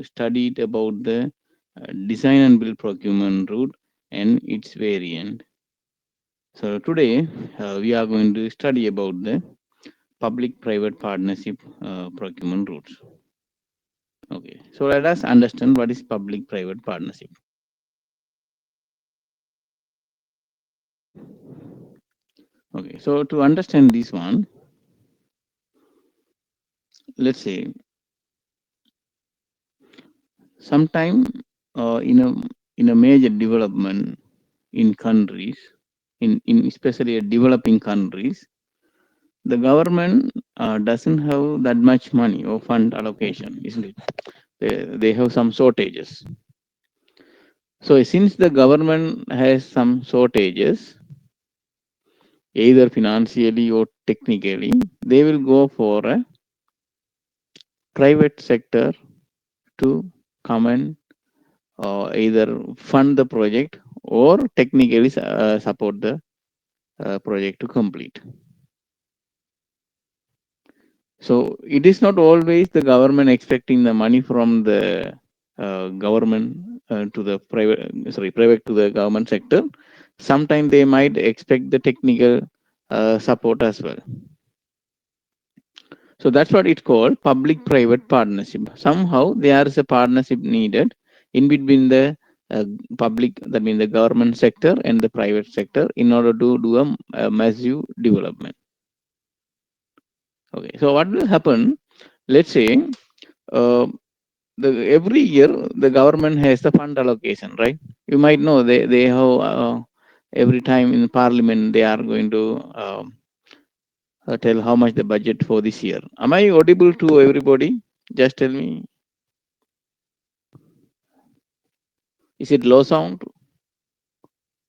studied about the design and build procurement route and its variant. So today we are going to study about the public-private partnership procurement routes. Okay, so let us understand what is public-private partnership. Okay, so to understand this one, let's say sometime in a major development in countries, in especially developing countries, the government doesn't have that much money or fund allocation, isn't it? They have some shortages. So since the government has some shortages, either financially or technically, they will go for a private sector to come and either fund the project or technically support the project to complete. So it is not always the government expecting the money from the government to the private to the government sector. Sometimes they might expect the technical support as well. So that's what it's called public-private partnership. Somehow there is a partnership needed in between the public, that means the government sector and the private sector, in order to do a massive development. Okay, so what will happen? Let's say uh, every year the government has the fund allocation, right? You might know they have every time in parliament they are going to tell how much the budget for this year. Am I audible to everybody? Just tell me. Is it low sound?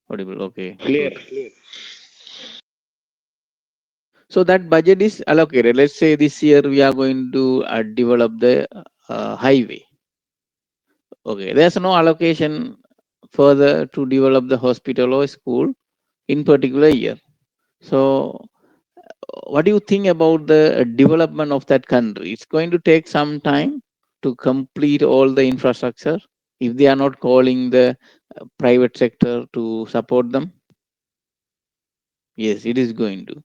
Audible. Okay. Clear. Good. So that budget is allocated. Let's say this year we are going to develop the highway. Okay. There's no allocation further to develop the hospital or school in particular year. So what do you think about the development of that country? It's going to take some time to complete all the infrastructure if they are not calling the private sector to support them. Yes, it is going to.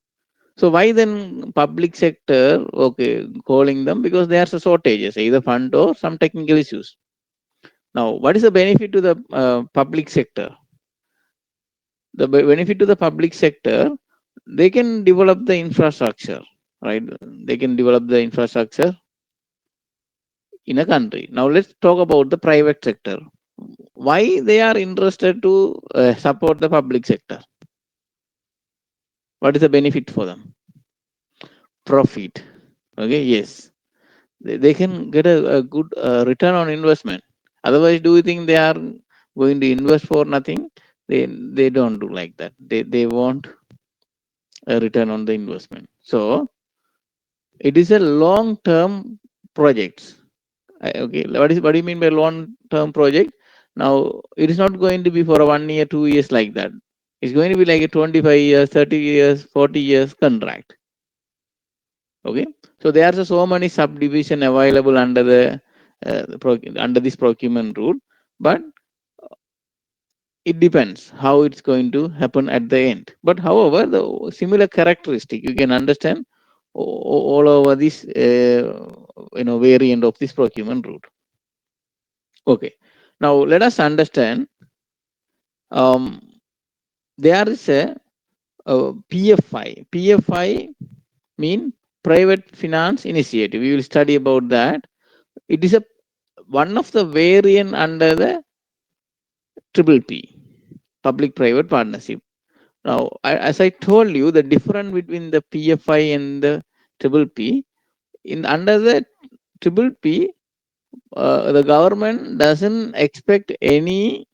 So why then public sector, okay, calling them? Because there are shortages, either fund or some technical issues. Now, what is the benefit to the public sector? The benefit to the public sector, they can develop the infrastructure, right? They can develop the infrastructure in a country. Now let's talk about the private sector. Why they are interested to support the public sector? What is the benefit for them? Profit. Okay, yes. They can get a good return on investment. Otherwise, do you think they are going to invest for nothing? They don't do like that. They want a return on the investment. So it is a long term project. Okay, what do you mean by long term project? Now it is not going to be for a 1 year, 2 years like that. It's going to be like a 25 years, 30 years, 40 years contract. Okay, so there are so many subdivision available under the under this procurement rule, but it depends how it's going to happen at the end. But however, the similar characteristic you can understand all over this variant of this procurement route. Okay, now let us understand. Um, there is a PFI. PFI mean private finance initiative. We will study about that. It is a one of the variant under the triple P, public-private partnership. Now, as I told you, the difference between the PFI and the triple P, in under the triple P, the government doesn't expect any.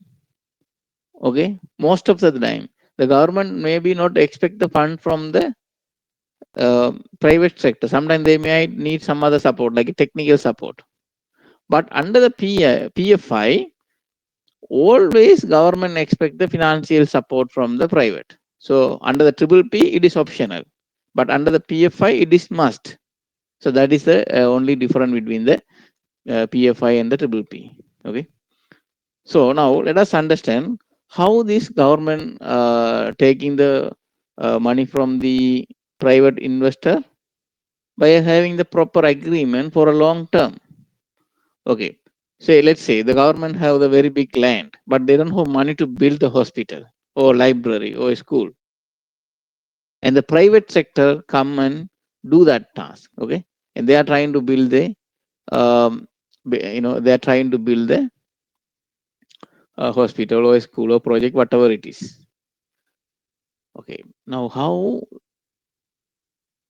Okay, most of the time, the government maybe not expect the fund from the private sector. Sometimes they might need some other support, like technical support. But under the PFI, always government expect the financial support from the private. So under the triple P, it is optional, but under the PFI, it is must. So that is the only difference between the PFI and the triple P. Okay. So now let us understand how this government taking the money from the private investor by having the proper agreement for a long term. Okay. Say let's say the government have the very big land, but they don't have money to build a hospital or library or a school, and the private sector come and do that task. Okay, and they are trying to build the they are trying to build a hospital or a school or project, whatever it is. Okay, now how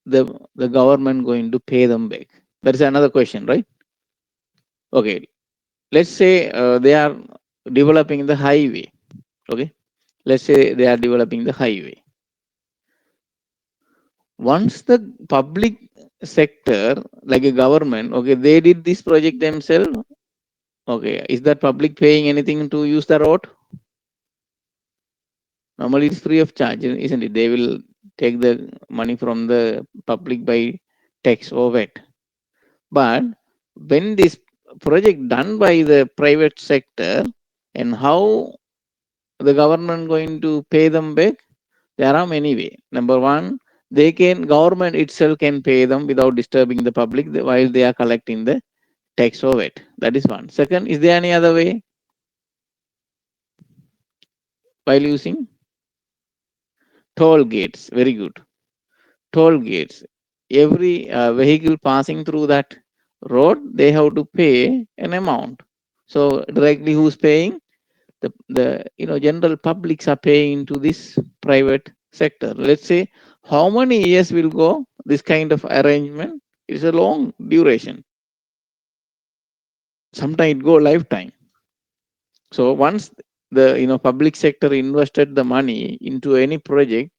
the the government going to pay them back? That is another question, right? Okay, let's say they are developing the highway. Okay, let's say they are developing the highway. Once the public sector, like a government, okay, they did this project themselves. Okay, is that public paying anything to use the road? Normally, it's free of charge, isn't it? They will take the money from the public by tax or VAT. But when this project done by the private sector, and how the government going to pay them back? There are many ways. Number one, they can government itself can pay them without disturbing the public while they are collecting the tax or VAT. That is one. Second, is there any other way while using toll gates? Very good. Toll gates. Every vehicle passing through that road, they have to pay an amount. So directly, who's paying? The general publics are paying to this private sector. Let's say how many years will go this kind of arrangement? It's a long duration. Sometimes it go lifetime. So once the public sector invested the money into any project,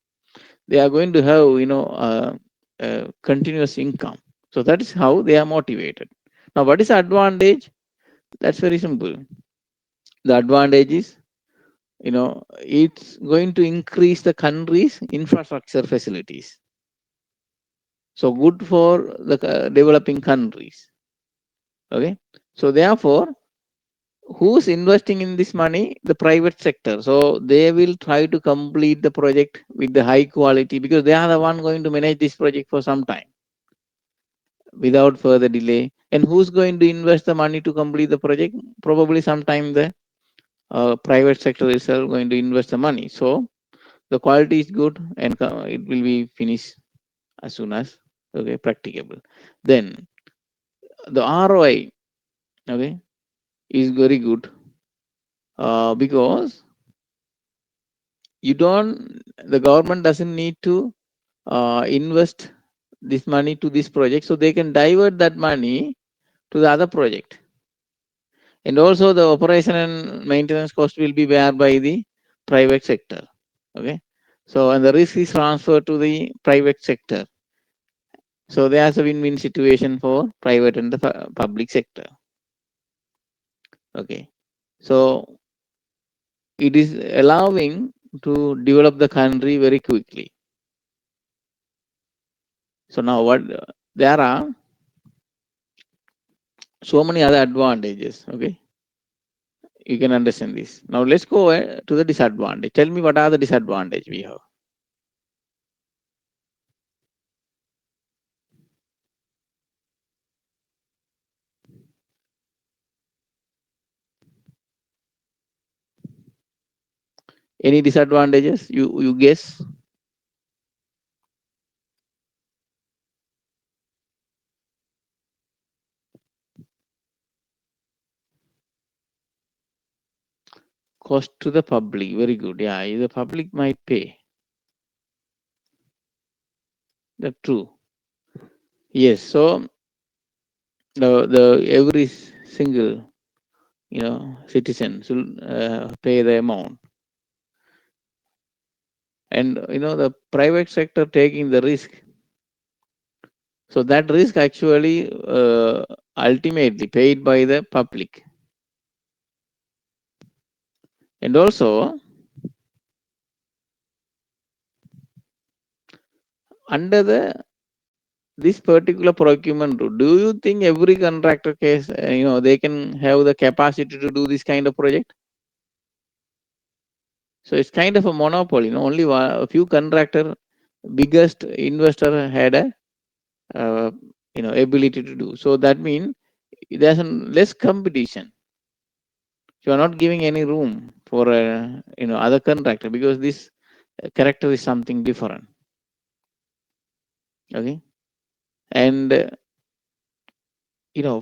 they are going to have continuous income. So that is how they are motivated. Now, what is the advantage? That's very simple. The advantage is it's going to increase the country's infrastructure facilities. So good for the developing countries. Okay. So therefore, who's investing in this money? The private sector. So they will try to complete the project with the high quality because they are the one going to manage this project for some time without further delay. And who's going to invest the money to complete the project? Probably sometime the private sector is going to invest the money. So the quality is good and it will be finished as soon as okay practicable. Then the ROI, okay, is very good because you don't the government doesn't need to invest this money to this project, so they can divert that money to the other project. And also the operation and maintenance cost will be bear by the private sector. Okay, so and the risk is transferred to the private sector. So there's a win-win situation for private and the public sector. Okay, so it is allowing to develop the country very quickly. So now what there are so many other advantages. Okay, you can understand this. Now let's go to the disadvantage. Tell me what are the disadvantage we have. Any disadvantages? You guess? Cost to the public. Very good. Yeah, the public might pay. That's true. Yes. So the every single citizen should pay the amount, and the private sector taking the risk. So that risk actually ultimately paid by the public. And also under the this particular procurement route, do you think every contractor case, they can have the capacity to do this kind of project? So it's kind of a monopoly. Only a few contractor, biggest investor had a uh, ability to do. So that means there's less competition. You are not giving any room for other contractor because this character is something different. Okay, and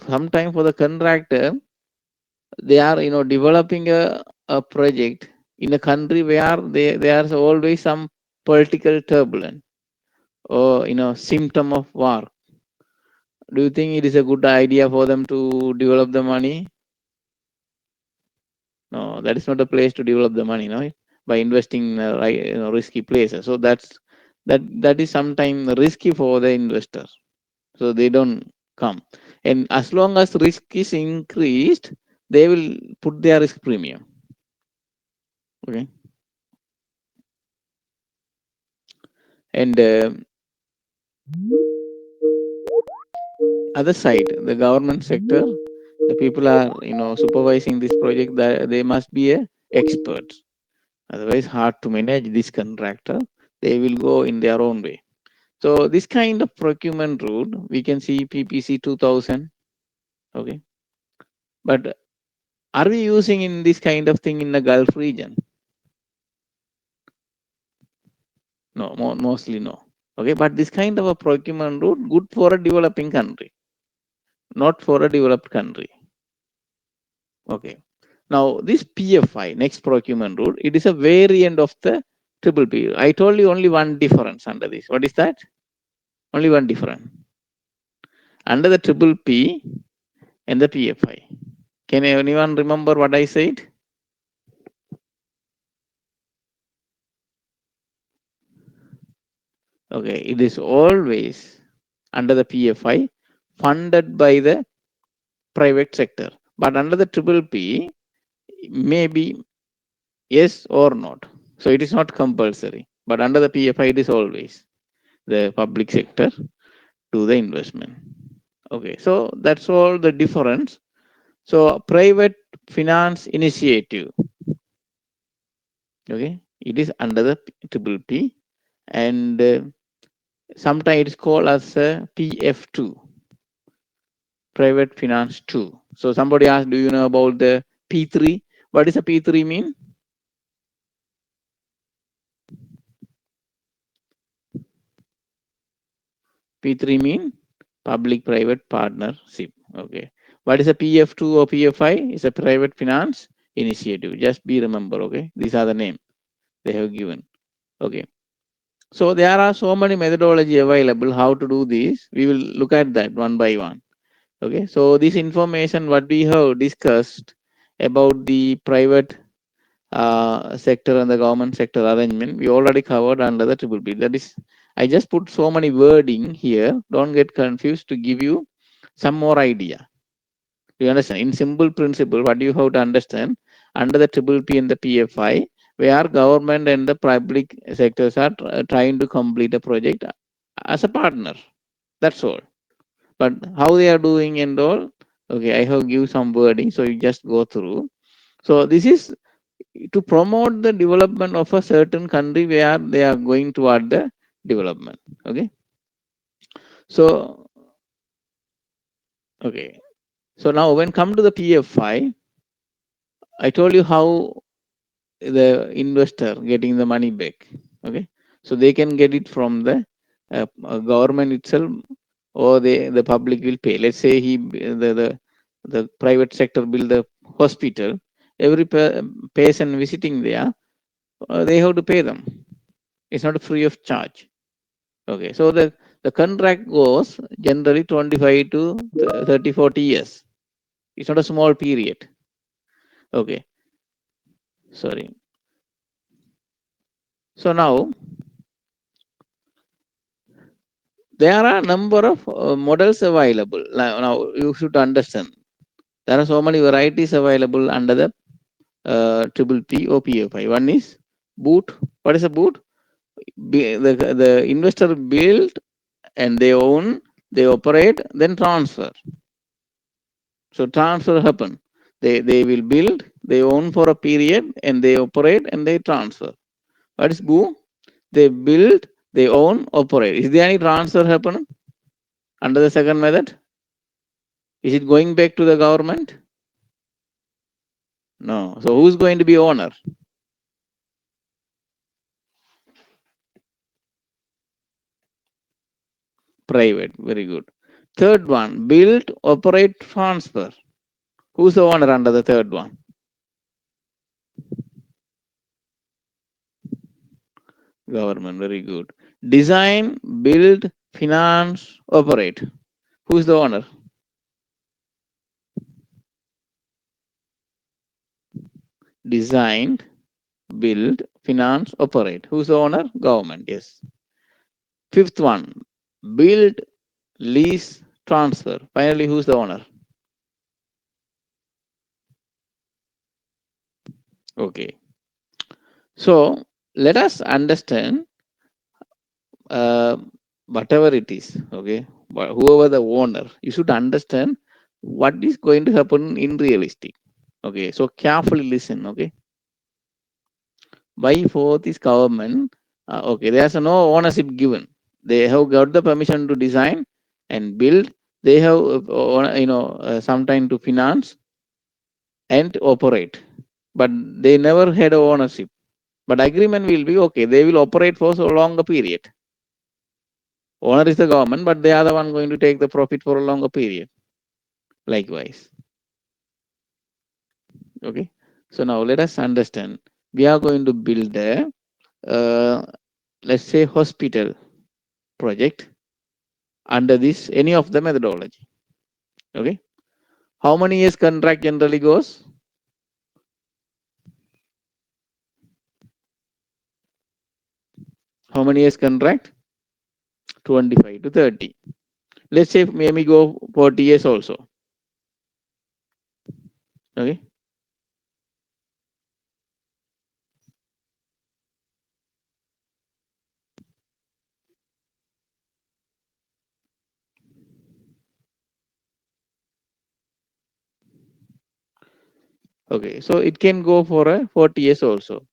sometime for the contractor, they are developing a project in a country where there's always some political turbulence or symptom of war. Do you think it is a good idea for them to develop the money? No, that is not a place to develop the money, no, by investing in right, risky places. So that is sometimes risky for the investor. So they don't come. And as long as risk is increased, they will put their risk premium. Okay. And other side, the government sector, the people are supervising this project. That they must be a experts. Otherwise, hard to manage this contractor. They will go in their own way. So this kind of procurement route, we can see PPC 2000. Okay, but are we using in this kind of thing in the Gulf region? No, mostly no. Okay, but this kind of a procurement route good for a developing country, not for a developed country. Okay. Now this PFI, next procurement route, it is a variant of the triple P. I told you only one difference under this. What is that? Only one difference. Under the triple P and the PFI. Can anyone remember what I said? Okay, it is always under the PFI funded by the private sector. But under the triple P, maybe yes or not. So it is not compulsory. But under the PFI, it is always the public sector to the investment. Okay, so that's all the difference. So private finance initiative, okay, it is under the triple P, and sometimes it is called as a PF2, private finance 2. So somebody asked, do you know about the P3? What does a P3 mean? P3 mean public private partnership. Okay. What is a PF2 or PFI? It's a private finance initiative. Just be remember, okay? These are the name they have given. Okay. So there are so many methodology available how to do this. We will look at that one by one. Okay. So this information what we have discussed about the private sector and the government sector arrangement, we already covered under the triple P. That is, I just put so many wording here. Don't get confused to give you some more idea. You understand? In simple principle, what you have to understand under the triple P and the PFI, where government and the public sectors are trying to complete a project as a partner. That's all. But how they are doing and all, okay, I have give some wording, so you just go through. So this is to promote the development of a certain country where they are going toward the development. Okay. So okay. So now when come to the PFI, I told you how the investor getting the money back. Okay. So they can get it from the government itself, or the public will pay. Let's say the private sector build the hospital. Every patient visiting there, they have to pay them. It's not free of charge. Okay, so the contract goes generally 25 to 30, 40 years. It's not a small period. Okay, sorry. So now there are a number of models available. Now you should understand there are so many varieties available under the triple P or PFI. One is boot. What is a boot? The investor build and they own, they operate, then transfer. So transfer happen. They will build, they own for a period, and they operate and they transfer. What is go? They build, they own, operate. Is there any transfer happen under the second method? Is it going back to the government? No. So who's going to be owner? Private. Very good. Third one, build, operate, transfer. Who's the owner under the third one? Government. Very good. Design, build, finance, operate. Who's the owner? Design, build, finance, operate. Who's the owner? Government. Yes. Fifth one, build, lease, transfer. Finally, who's the owner? Okay. So let us understand uh, whatever it is. Okay. Whoever the owner, you should understand what is going to happen in realistic. Okay. So carefully listen. Okay. By for this government, okay, there's no ownership given. They have got the permission to design and build. They have, some time to finance and operate, but they never had a ownership. But agreement will be okay. They will operate for so long a period. Owner is the government, but they are the one going to take the profit for a longer period. Likewise, okay. So now let us understand. We are going to build a, let's say, hospital project under this any of the methodology. Okay. How many years contract generally goes? How many years contract? 25 to 30. Let's say maybe go 40 years also. Okay. Okay. So it can go for a 40 years also.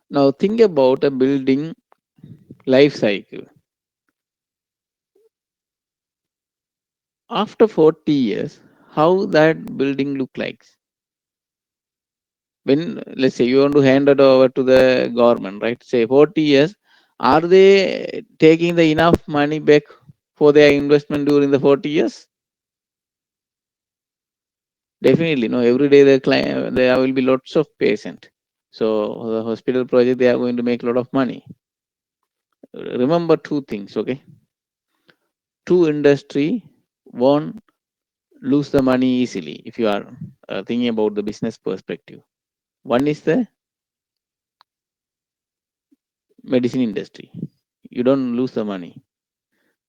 Now think about a building life cycle. After 40 years, how that building look like? When let's say you want to hand it over to the government, right? Say 40 years, are they taking the enough money back for their investment during the 40 years? Definitely, no. Every day there will be lots of patient. So the hospital project they are going to make a lot of money. Remember two things, okay? Two industry won't lose the money easily if you are thinking about the business perspective. One is the medicine industry. You don't lose the money.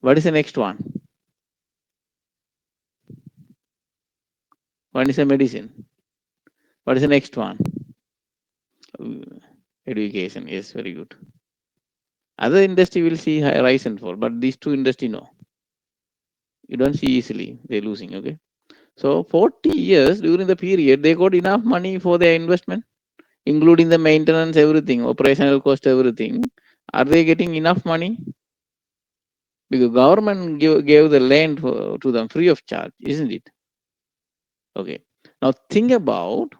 What is the next one? One is a medicine. What is the next one? Education. Yes, very good. Other industry will see high rise and fall, but these two industry no. You don't see easily they're losing. Okay. So 40 years during the period they got enough money for their investment, including the maintenance, everything, operational cost, everything. Are they getting enough money? Because government gave the land to them free of charge, isn't it? Okay. Now think about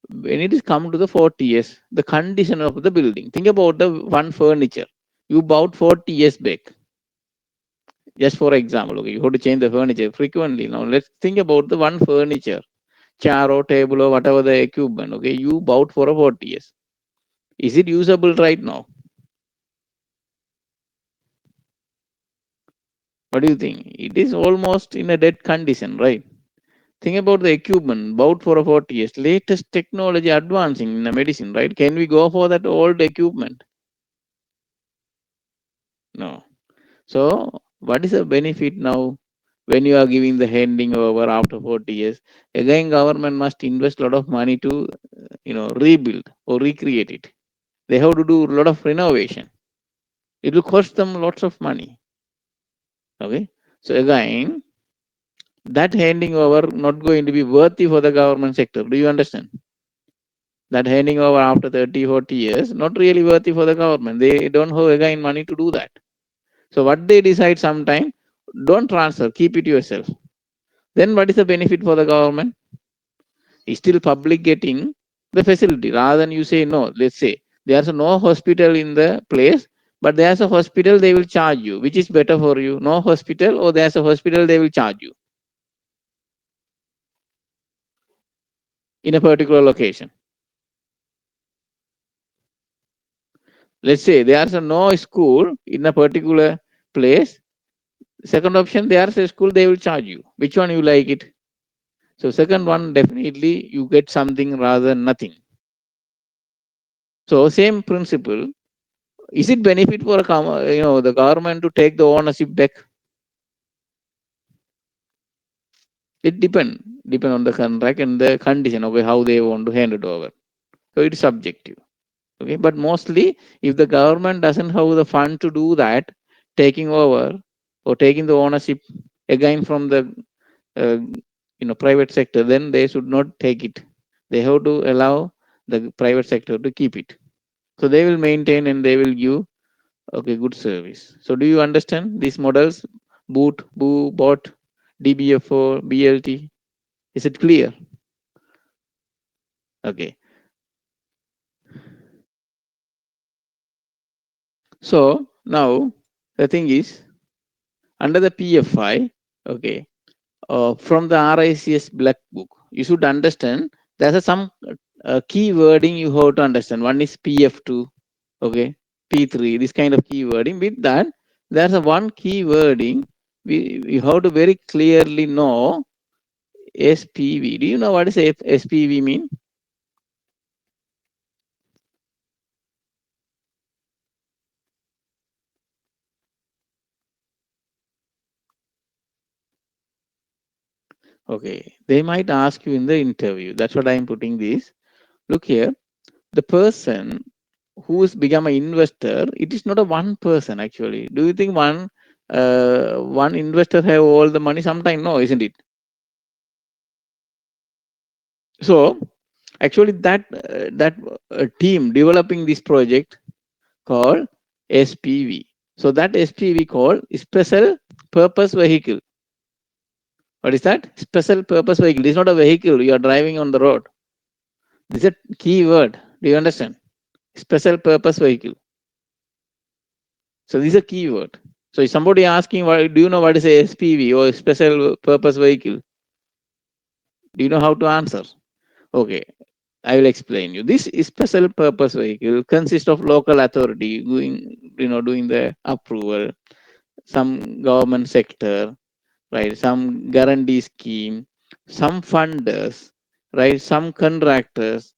when it is come to the 40 years, the condition of the building. Think about the one furniture you bought 40 years back. Just for example, okay, you have to change the furniture frequently. Now let's think about the one furniture, chair or table or whatever the equipment. Okay, you bought for a 40 years. Is it usable right now? What do you think? It is almost in a dead condition, right? Think about the equipment bought for a 40 years. Latest technology advancing in the medicine, right? Can we go for that old equipment? No. So, what is the benefit now when you are giving the handing over after 40 years? Again, government must invest a lot of money to, rebuild or recreate it. They have to do a lot of renovation. It will cost them lots of money. Okay. So again, that handing over not going to be worthy for the government sector. Do you understand? That handing over after 30, 40 years, not really worthy for the government. They don't have again money to do that. So what they decide sometime, don't transfer, keep it yourself. Then what is the benefit for the government? Is still public getting the facility rather than you say no. Let's say there's no hospital in the place, but there's a hospital they will charge you. Which is better for you? No hospital or there's a hospital they will charge you in a particular location. Let's say there's a no school in a particular place. Second option, there's a school they will charge you. Which one you like it? So second one definitely you get something rather than nothing. So same principle. Is it benefit for the government to take the ownership back? It depend on the contract and the condition of how they want to hand it over. So it's subjective. Okay, but mostly if the government doesn't have the fund to do that, taking over or taking the ownership again from the uh, private sector, then they should not take it. They have to allow the private sector to keep it. So they will maintain and they will give good service. So do you understand these models? Boot, Boo, Bot, DBFO, BLT. Is it clear? Okay. So now the thing is under the PFI, okay, from the RICS Black Book, you should understand there's some key wording you have to understand. One is PF2, okay, P3, this kind of key wording. With that, there's a one key wording we have to very clearly know SPV. Do you know what is SPV mean? Okay, they might ask you in the interview. That's what I'm putting this. Look here, the person who's become an investor, it is not a one person actually. Do you think one investor have all the money? Sometime no, isn't it? So actually that team developing this project called SPV. So that SPV called special purpose vehicle. What is that? Special purpose vehicle. It's not a vehicle you are driving on the road. This is a key word. Do you understand? Special purpose vehicle. So this is a key word. So if somebody asking, do you know what is a SPV or special purpose vehicle? Do you know how to answer? Okay, I will explain you. This special purpose vehicle consists of local authority doing the approval, some government sector, right? Some guarantee scheme, some funders, right? Some contractors.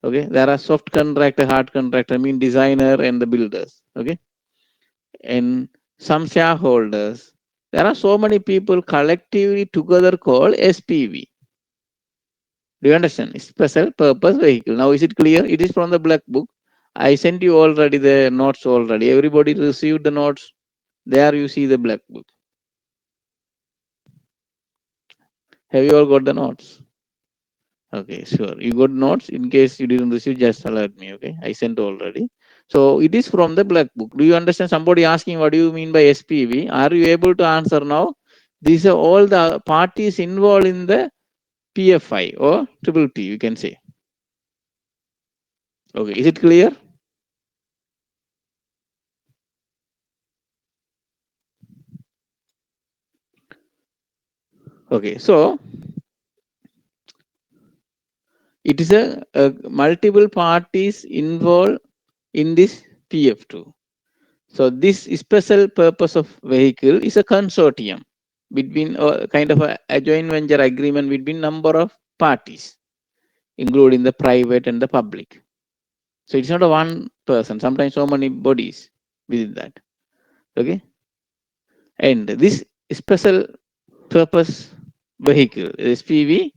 Okay, there are soft contractor, hard contractor, I mean designer and the builders. Okay, and some shareholders. There are so many people collectively together called SPV. Do you understand? Special purpose vehicle. Now, is it clear? It is from the black book. I sent you already the notes already. Everybody received the notes. There you see the black book. Have you all got the notes? Okay, sure. You got notes. In case you didn't receive, just alert me. Okay, I sent already. So it is from the black book. Do you understand? Somebody asking what do you mean by SPV? Are you able to answer now? These are all the parties involved in the PFI or triple P. You can say. Okay, is it clear? Okay, so it is a multiple parties involved in this PF2. So this special purpose of vehicle is a consortium between kind of a joint venture agreement between number of parties, including the private and the public. So it's not a one person. Sometimes so many bodies within that. Okay, and this special purpose vehicle SPV,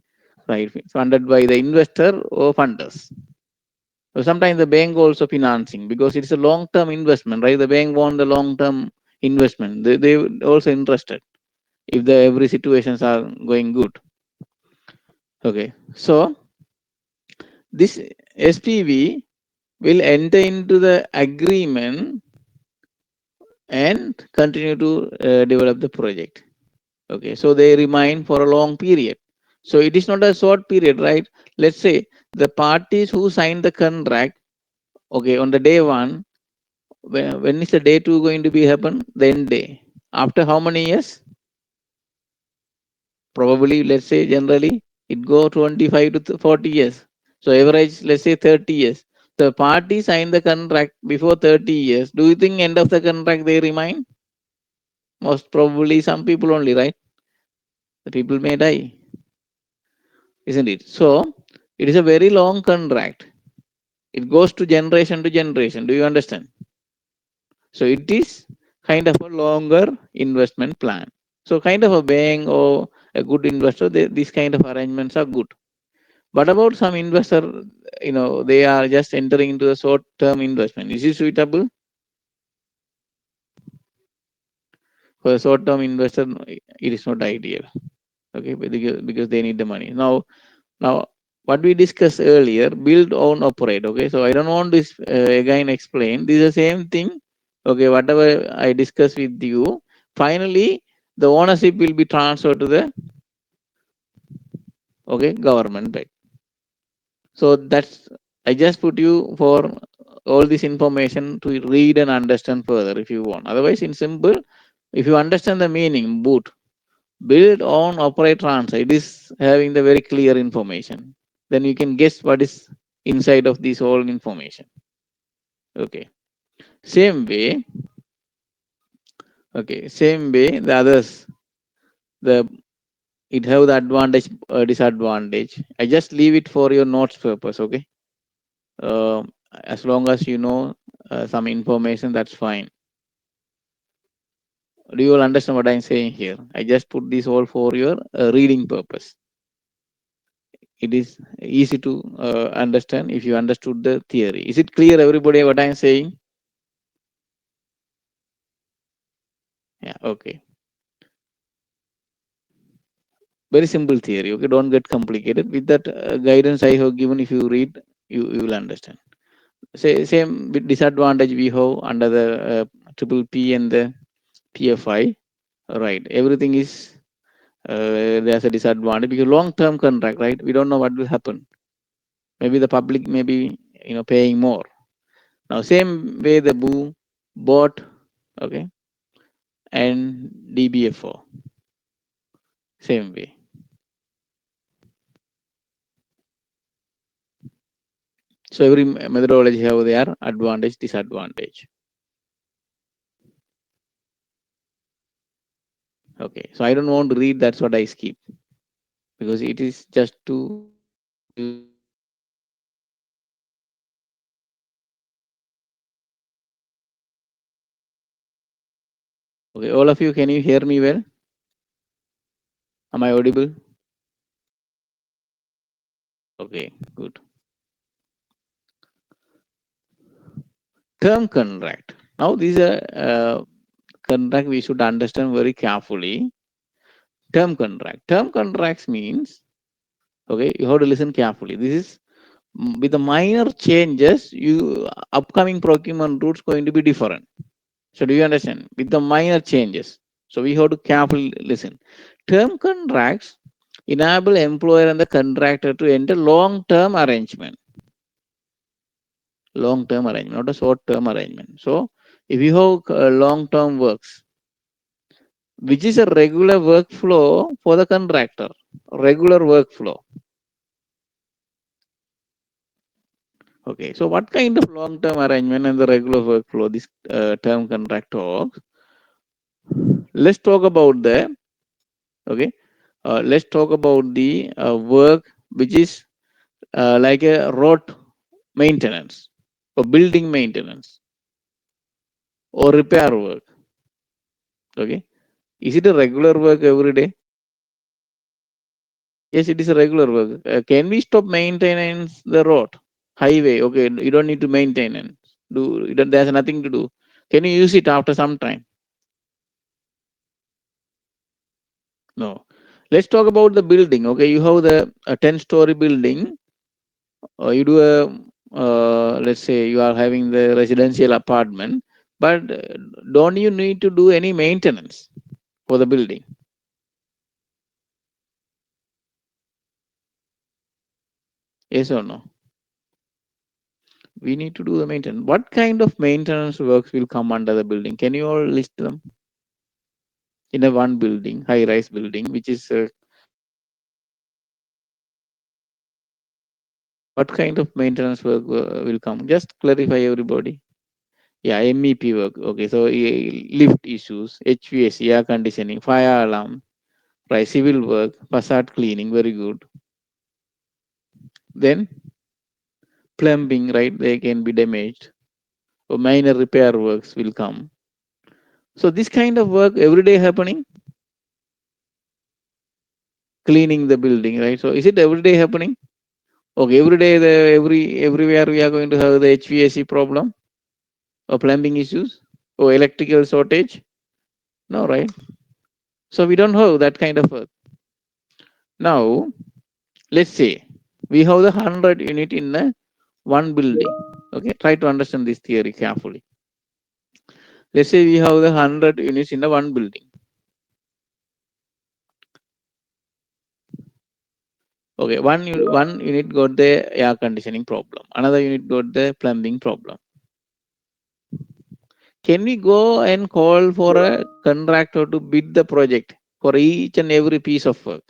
right, funded by the investor or funders. So sometimes the bank also financing because it's a long-term investment, right? The bank want the long-term investment. They also interested if the every situations are going good. Okay, so this SPV will enter into the agreement and continue to develop the project. Okay, so they remain for a long period. So it is not a short period, right? Let's say the parties who signed the contract, okay, on the day one, when is the day two going to be happen? The end day. After how many years? Probably, let's say generally it go 25 to 40 years. So average, let's say 30 years. The party signed the contract before 30 years. Do you think end of the contract they remain? Most probably some people only, right? The people may die, isn't it? So it is a very long contract. It goes to generation to generation. Do you understand? So it is kind of a longer investment plan. So kind of a bank or a good investor, these kind of arrangements are good. What about some investor, they are just entering into a short-term investment. Is it suitable for a short-term investor? No, it is not ideal. Okay, because they need the money. Now, what we discussed earlier, build, own, operate. Okay, so I don't want to again explain. This is the same thing. Okay, whatever I discussed with you, finally the ownership will be transferred to the government, right? So that's I just put you for all this information to read and understand further if you want. Otherwise, in simple, if you understand the meaning, boot, build, own, operate, transfer. It is having the very clear information. Then you can guess what is inside of this whole information. Okay. Same way. Okay. Same way. The others. The it have the advantage, disadvantage. I just leave it for your notes purpose. Okay. As long as you know some information, that's fine. Do you all understand what I'm saying here? I just put this all for your reading purpose. It is easy to understand if you understood the theory. Is it clear, everybody, what I'm saying? Yeah, okay. Very simple theory. Okay, don't get complicated. With that guidance I have given, if you read, you will understand. Same with disadvantage we have under the triple P and the PFI. Right, everything is there's a disadvantage because long-term contract, right? We don't know what will happen. Maybe the public may be paying more. Now same way the bot, okay, and DBFO, same way. So every methodology have their advantage, disadvantage. Okay, so I don't want to read, that's what I skip because it is just to give you the okay. All of you, can you hear me well? Am I audible? Okay, good. Term contract. Now these are contract we should understand very carefully. Term contract. Term contracts means, okay, you have to listen carefully. This is with the minor changes, you upcoming procurement routes going to be different. So do you understand? With the minor changes. So we have to carefully listen. Term contracts enable employer and the contractor to enter long-term arrangement. Long-term arrangement, not a short-term arrangement. So if you have long-term works, which is a regular workflow for the contractor, regular workflow. Okay, so what kind of long-term arrangement and the regular workflow this term contract talks? Let's talk about the okay. Let's talk about the work which is like a road maintenance or building maintenance or repair work. Okay, is it a regular work every day? Yes, it is a regular work. Can we stop maintenance the road, highway? Okay, you don't need to maintain and do. There's nothing to do. Can you use it after some time? No. Let's talk about the building. Okay, you have the a 10-story building. You do a let's say you are having the residential apartment, but don't you need to do any maintenance for the building? Yes or no? We need to do the maintenance. What kind of maintenance works will come under the building? Can you all list them in a one building, high-rise building, which is what kind of maintenance work will come? Just clarify everybody. Yeah, MEP work. Okay, so lift issues, HVAC, air conditioning, fire alarm, right? Civil work, facade cleaning. Very good. Then plumbing, right? They can be damaged. So minor repair works will come. So this kind of work every day happening, cleaning the building, right? So is it every day happening? Okay, every day, everywhere we are going to have the HVAC problem or plumbing issues or electrical shortage. No, right? So we don't have that kind of work. Now, let's say we have the 100 unit in one building. Okay, try to understand this theory carefully. Let's say we have the 100 units in the one building. Okay, one unit got the air conditioning problem, another unit got the plumbing problem. Can we go and call for a contractor to bid the project for each and every piece of work?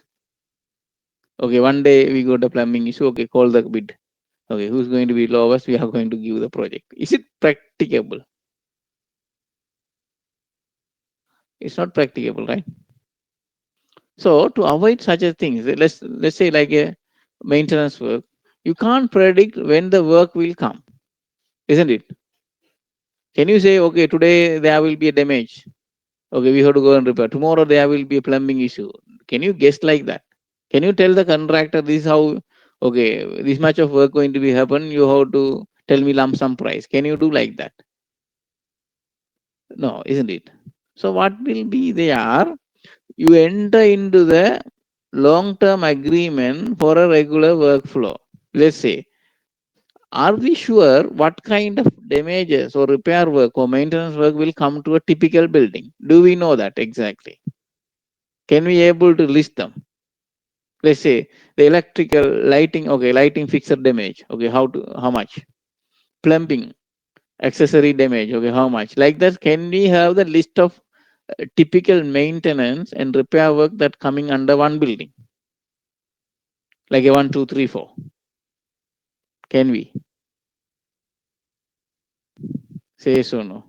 Okay, one day we got a plumbing issue. Okay, call the bid. Okay, who's going to be lowest? We are going to give the project. Is it practicable? It's not practicable, right? So to avoid such a thing, let's say like a maintenance work, you can't predict when the work will come, isn't it? Can you say, okay, today there will be a damage. Okay, we have to go and repair. Tomorrow there will be a plumbing issue. Can you guess like that? Can you tell the contractor this is how, okay, this much of work going to be happen, you have to tell me lump sum price. Can you do like that? No, isn't it? So what will be there? You enter into the long-term agreement for a regular workflow. Let's say, are we sure what kind of damages or repair work or maintenance work will come to a typical building? Do we know that exactly? Can we able to list them? Let's say the electrical lighting, okay, lighting fixture damage, okay, how much? Plumbing accessory damage, okay, how much? Like that, can we have the list of typical maintenance and repair work that coming under one building? Like a one, two, three, four. Can we say so? No.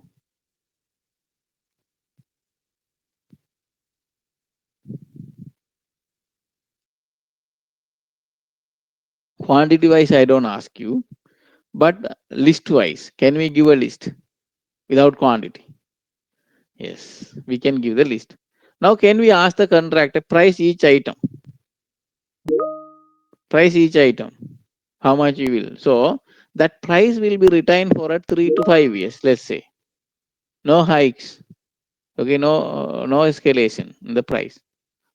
Quantity wise, I don't ask you, but list wise, can we give a list without quantity? Yes, we can give the list. Now, can we ask the contractor price each item? Price each item. How much you will? So that price will be retained for a 3 to 5 years. Let's say no hikes. Okay, no escalation in the price.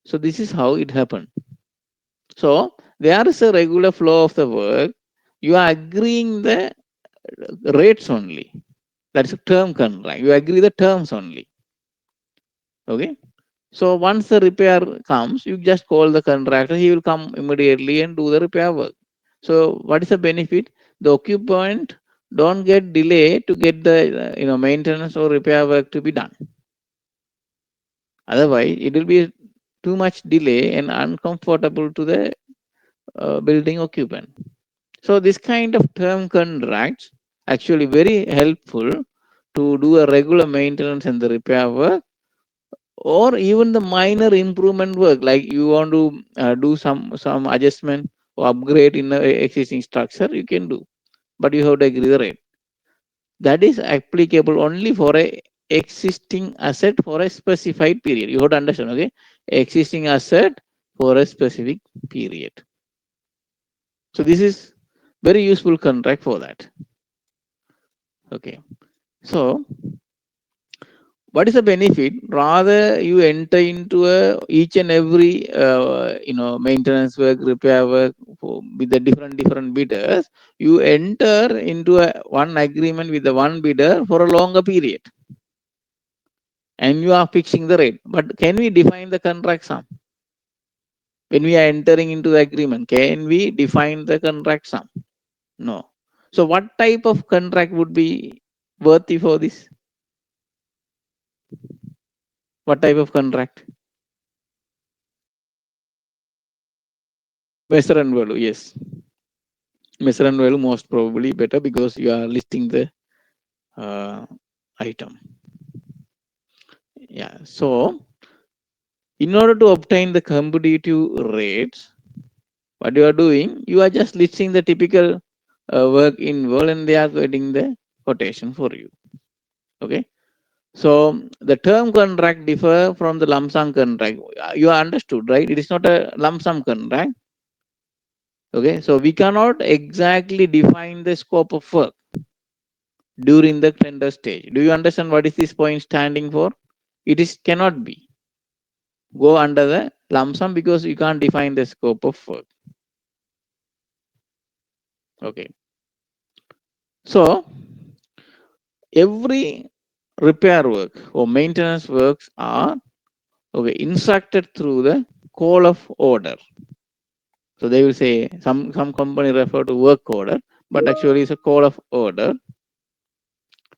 So this is how it happened. So there is a regular flow of the work. You are agreeing the rates only. That's a term contract. You agree the terms only. Okay. So once the repair comes, you just call the contractor. He will come immediately and do the repair work. So what is the benefit? The occupant don't get delay to get the maintenance or repair work to be done. Otherwise, it will be too much delay and uncomfortable to the building occupant. So this kind of term contracts actually very helpful to do a regular maintenance and the repair work, or even the minor improvement work, like you want to do some adjustment or upgrade in the existing structure, you can do, but you have to agree the rate. That is applicable only for a existing asset for a specified period. You have to understand, okay? Existing asset for a specific period. So this is very useful contract for that. Okay. So What is the benefit? Rather, you enter into each and every maintenance work, repair work with the different bidders. You enter into one agreement with the one bidder for a longer period, and you are fixing the rate. But can we define the contract sum when we are entering into the agreement? Can we define the contract sum? No. So, what type of contract would be worthy for this? What type of contract? Measure and value, yes. Measure and value most probably better because you are listing the uh, item. Yeah. So, in order to obtain the competitive rates, what you are doing, you are just listing the typical work involved and they are getting the quotation for you. Okay. So, the term contract differ from the lump sum contract. You are understood, right? It is not a lump sum contract. Okay. So, we cannot exactly define the scope of work during the tender stage. Do you understand what is this point standing for? It is cannot be go under the lump sum because you can't define the scope of work. Okay. So every repair work or maintenance works are okay instructed through the call of order. So they will say some company refer to work order, but actually it's a call of order.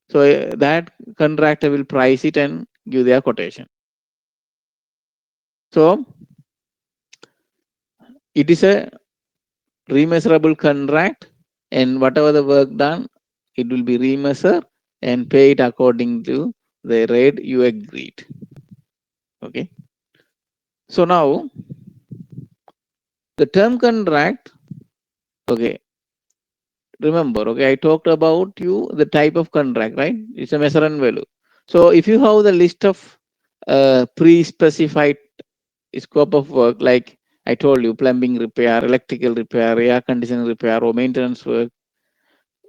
So that contractor will price it and give their quotation. So it is a remeasurable contract, and whatever the work done, it will be remeasured and paid according to the rate you agreed. Okay. So now the term contract. Okay. Remember. Okay. I talked about you the type of contract, right? It's a measure and value. So if you have the list of pre-specified scope of work, like I told you, plumbing repair, electrical repair, air conditioning repair, or maintenance work,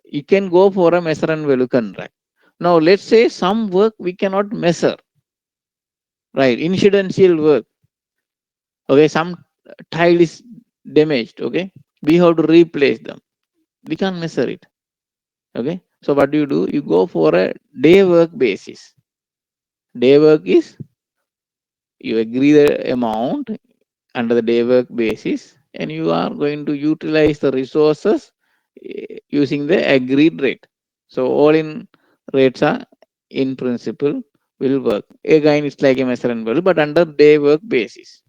you can go for a measure and value contract. Now, let's say some work we cannot measure, right? Incidental work, okay? Some tile is damaged, okay? We have to replace them. We can't measure it, okay? So, what do? You go for a day work basis. Day work is you agree the amount under the day work basis and you are going to utilize the resources using the agreed rate. So all in rates are in principle will work. Again, it's like a measure and value, but under day work basis.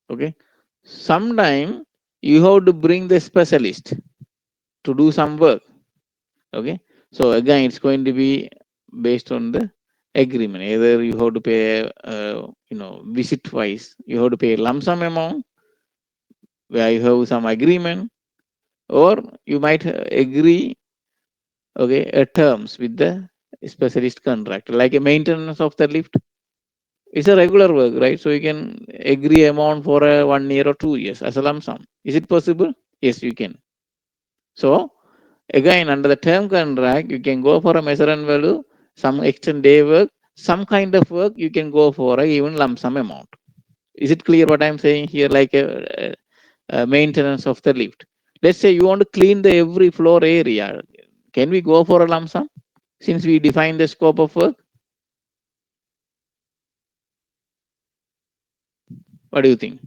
Okay. Sometime you have to bring the specialist to do some work. Okay. So again, it's going to be based on the agreement. Either you have to pay, visit wise, you have to pay lump sum amount where you have some agreement, or you might agree okay terms with the specialist contractor like a maintenance of the lift. It's a regular work, right? So you can agree amount for a 1 year or 2 years as a lump sum. Is it possible? Yes, you can. So again, under the term contract, you can go for a measure and value, some extend day work, some kind of work you can go for a even lump sum amount. Is it clear what I'm saying here? Like a maintenance of the lift. Let's say you want to clean the every floor area. Can we go for a lump sum since we define the scope of work? What do you think?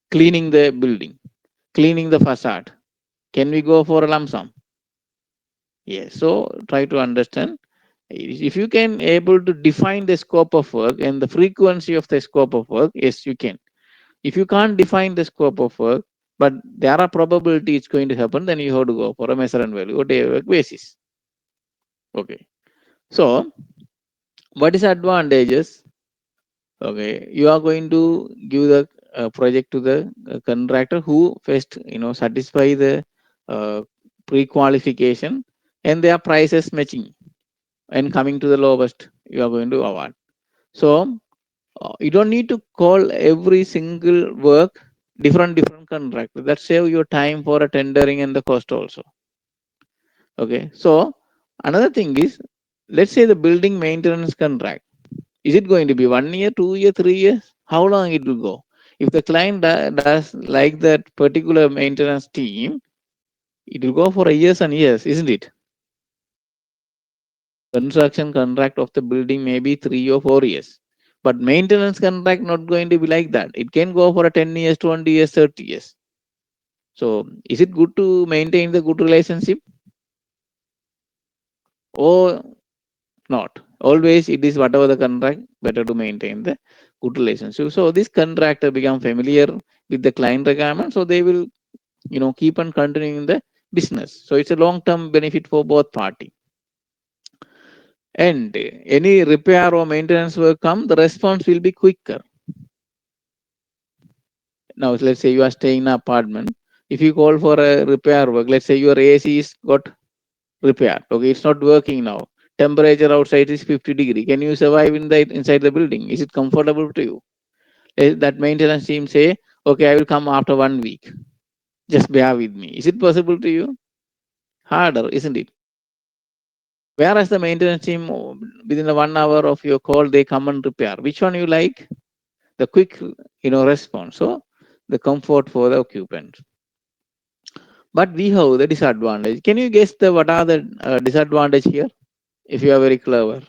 Cleaning the building, cleaning the facade. Can we go for a lump sum? Yes. So try to understand. If you can able to define the scope of work and the frequency of the scope of work, yes, you can. If you can't define the scope of work, but there are probability it's going to happen, then you have to go for a measure and value or day work basis. Okay. So what is advantages? Okay, you are going to give the project to the contractor who first satisfy the uh, pre-qualification and their prices matching and coming to the lowest you are going to award. So you don't need to call every single work different contractor. That save your time for a tendering and the cost also. Okay, so another thing is, let's say the building maintenance contract. Is it going to be 1 year, 2 year, 3 years? How long it will go? If the client does like that particular maintenance team, it will go for years and years, isn't it? Construction contract of the building may be 3 or 4 years, but maintenance contract not going to be like that. It can go for a 10 years, 20 years, 30 years. So is it good to maintain the good relationship or not? Always it is whatever the contract, better to maintain the good relationship. So this contractor become familiar with the client requirement, so they will keep on continuing the business. So it's a long term benefit for both party. And any repair or maintenance work come, the response will be quicker. Now let's say you are staying in an apartment. If you call for a repair work, let's say your AC is got repaired. Okay, it's not working now. Temperature outside is 50 degrees. Can you survive inside the building? Is it comfortable to you? That maintenance team say, okay, I will come after 1 week. Just bear with me. Is it possible to you? Harder, isn't it? Whereas the maintenance team, within the 1 hour of your call, they come and repair. Which one you like? The quick, response. So the comfort for the occupant. But we have the disadvantage. Can you guess what are the disadvantage here? If you are very clever,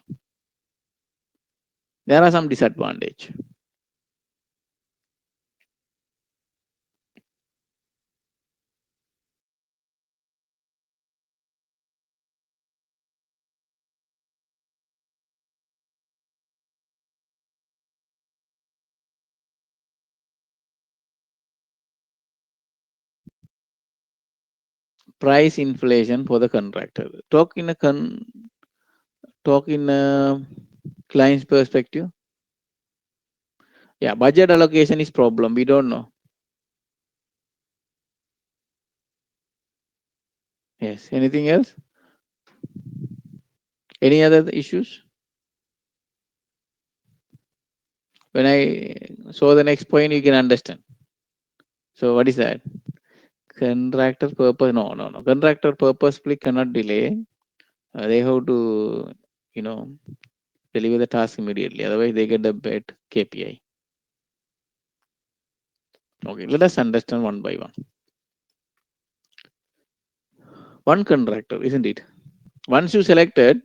there are some disadvantage. Price inflation for the contractor. Talk in a client's perspective. Yeah, budget allocation is problem. We don't know. Yes. Anything else? Any other issues? When I saw the next point, you can understand. So what is that? Contractor purpose? No, no, no. Contractor purposefully cannot delay. They have to, you know, deliver the task immediately. Otherwise, they get the bad KPI. Okay, let us understand one by one. One contractor, isn't it? Once you selected,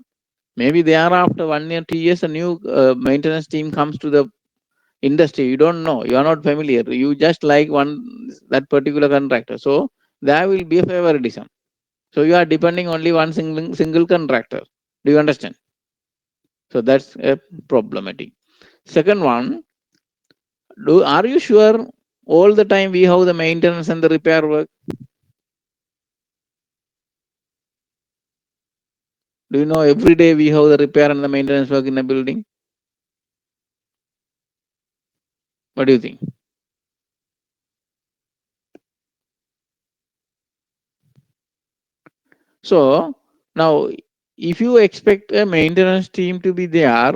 maybe they are after 1 year, 2 years, a new maintenance team comes to the industry. You don't know. You are not familiar. You just like that particular contractor. So there will be a favoritism. So you are depending only one single contractor. Do you understand? So that's a problematic. Second one, are you sure all the time we have the maintenance and the repair work? Do you know every day we have the repair and the maintenance work in a building? What do you think? So now, if you expect a maintenance team to be there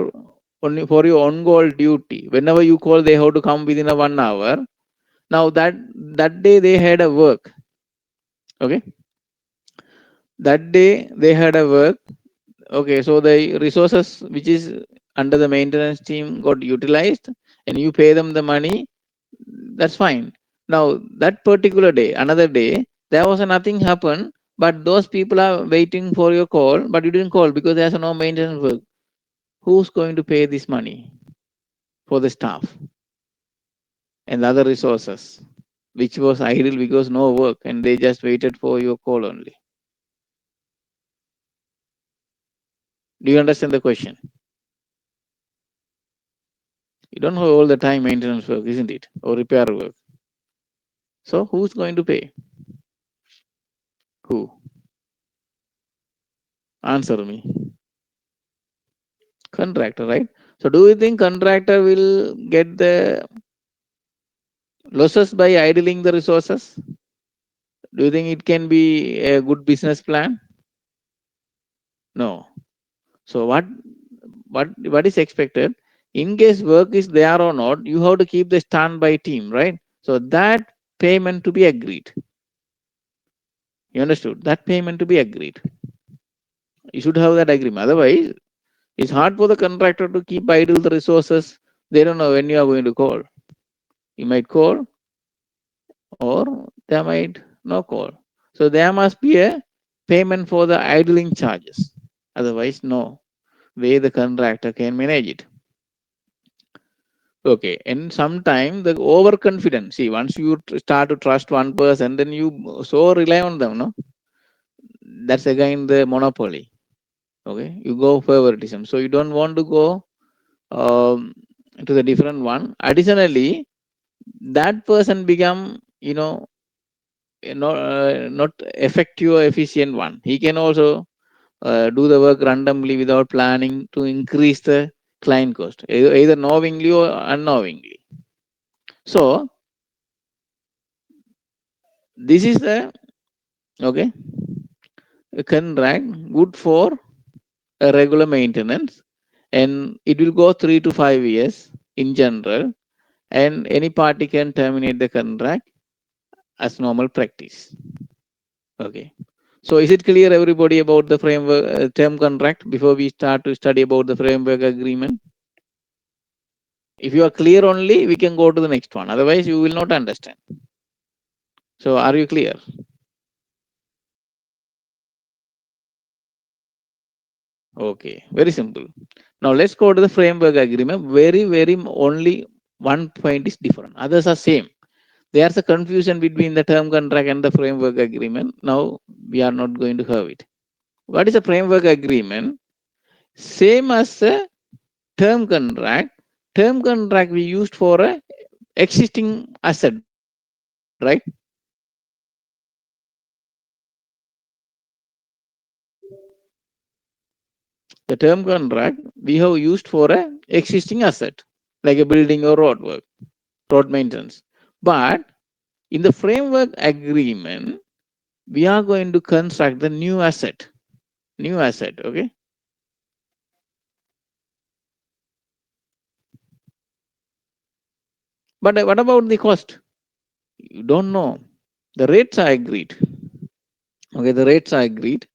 only for your on-call duty, whenever you call, they have to come within a 1 hour. Now that day they had a work. Okay, that day they had a work. Okay, so the resources which is under the maintenance team got utilized, and you pay them the money. That's fine. Now that particular day, another day, there was nothing happen, but those people are waiting for your call, but you didn't call because there's no maintenance work. Who's going to pay this money for the staff and the other resources, which was idle because no work and they just waited for your call only? Do you understand the question? You don't have all the time maintenance work, isn't it? Or repair work. So who's going to pay? Who? Answer me. Contractor, right? So do you think contractor will get the losses by idling the resources? Do you think it can be a good business plan? No. So what is expected? In case work is there or not, you have to keep the standby team, right? So that payment to be agreed. You understood? That payment to be agreed. You should have that agreement. Otherwise, It's hard for the contractor to keep idle the resources. They don't know when you are going to call. You might call or they might no call. So there must be a payment for the idling charges. Otherwise, no way the contractor can manage it. Okay, and sometimes the overconfidence. See, once you start to trust one person, then you so rely on them. No, that's again the monopoly. Okay, you go favoritism. So you don't want to go um, to the different one. Additionally, that person become not effective or efficient one. He can also do the work randomly without planning to increase the client cost, either knowingly or unknowingly. So this is the okay contract good for a regular maintenance, and it will go 3 to 5 years in general, and any party can terminate the contract as normal practice. Okay. So is it clear everybody about the framework term contract before we start to study about the framework agreement? If you are clear only, we can go to the next one. Otherwise, you will not understand. So are you clear? Okay, very simple. Now let's go to the framework agreement. Very only one point is different. Others are same. There's a confusion between the term contract and the framework agreement. Now we are not going to have it. What is a framework agreement? Same as a term contract. Term contract we used for a existing asset, right? The term contract we have used for a existing asset, like a building or road work, road maintenance. But in the framework agreement, we are going to construct the new asset. New asset, okay? But what about the cost? You don't know. The rates are agreed. Okay, the rates are agreed.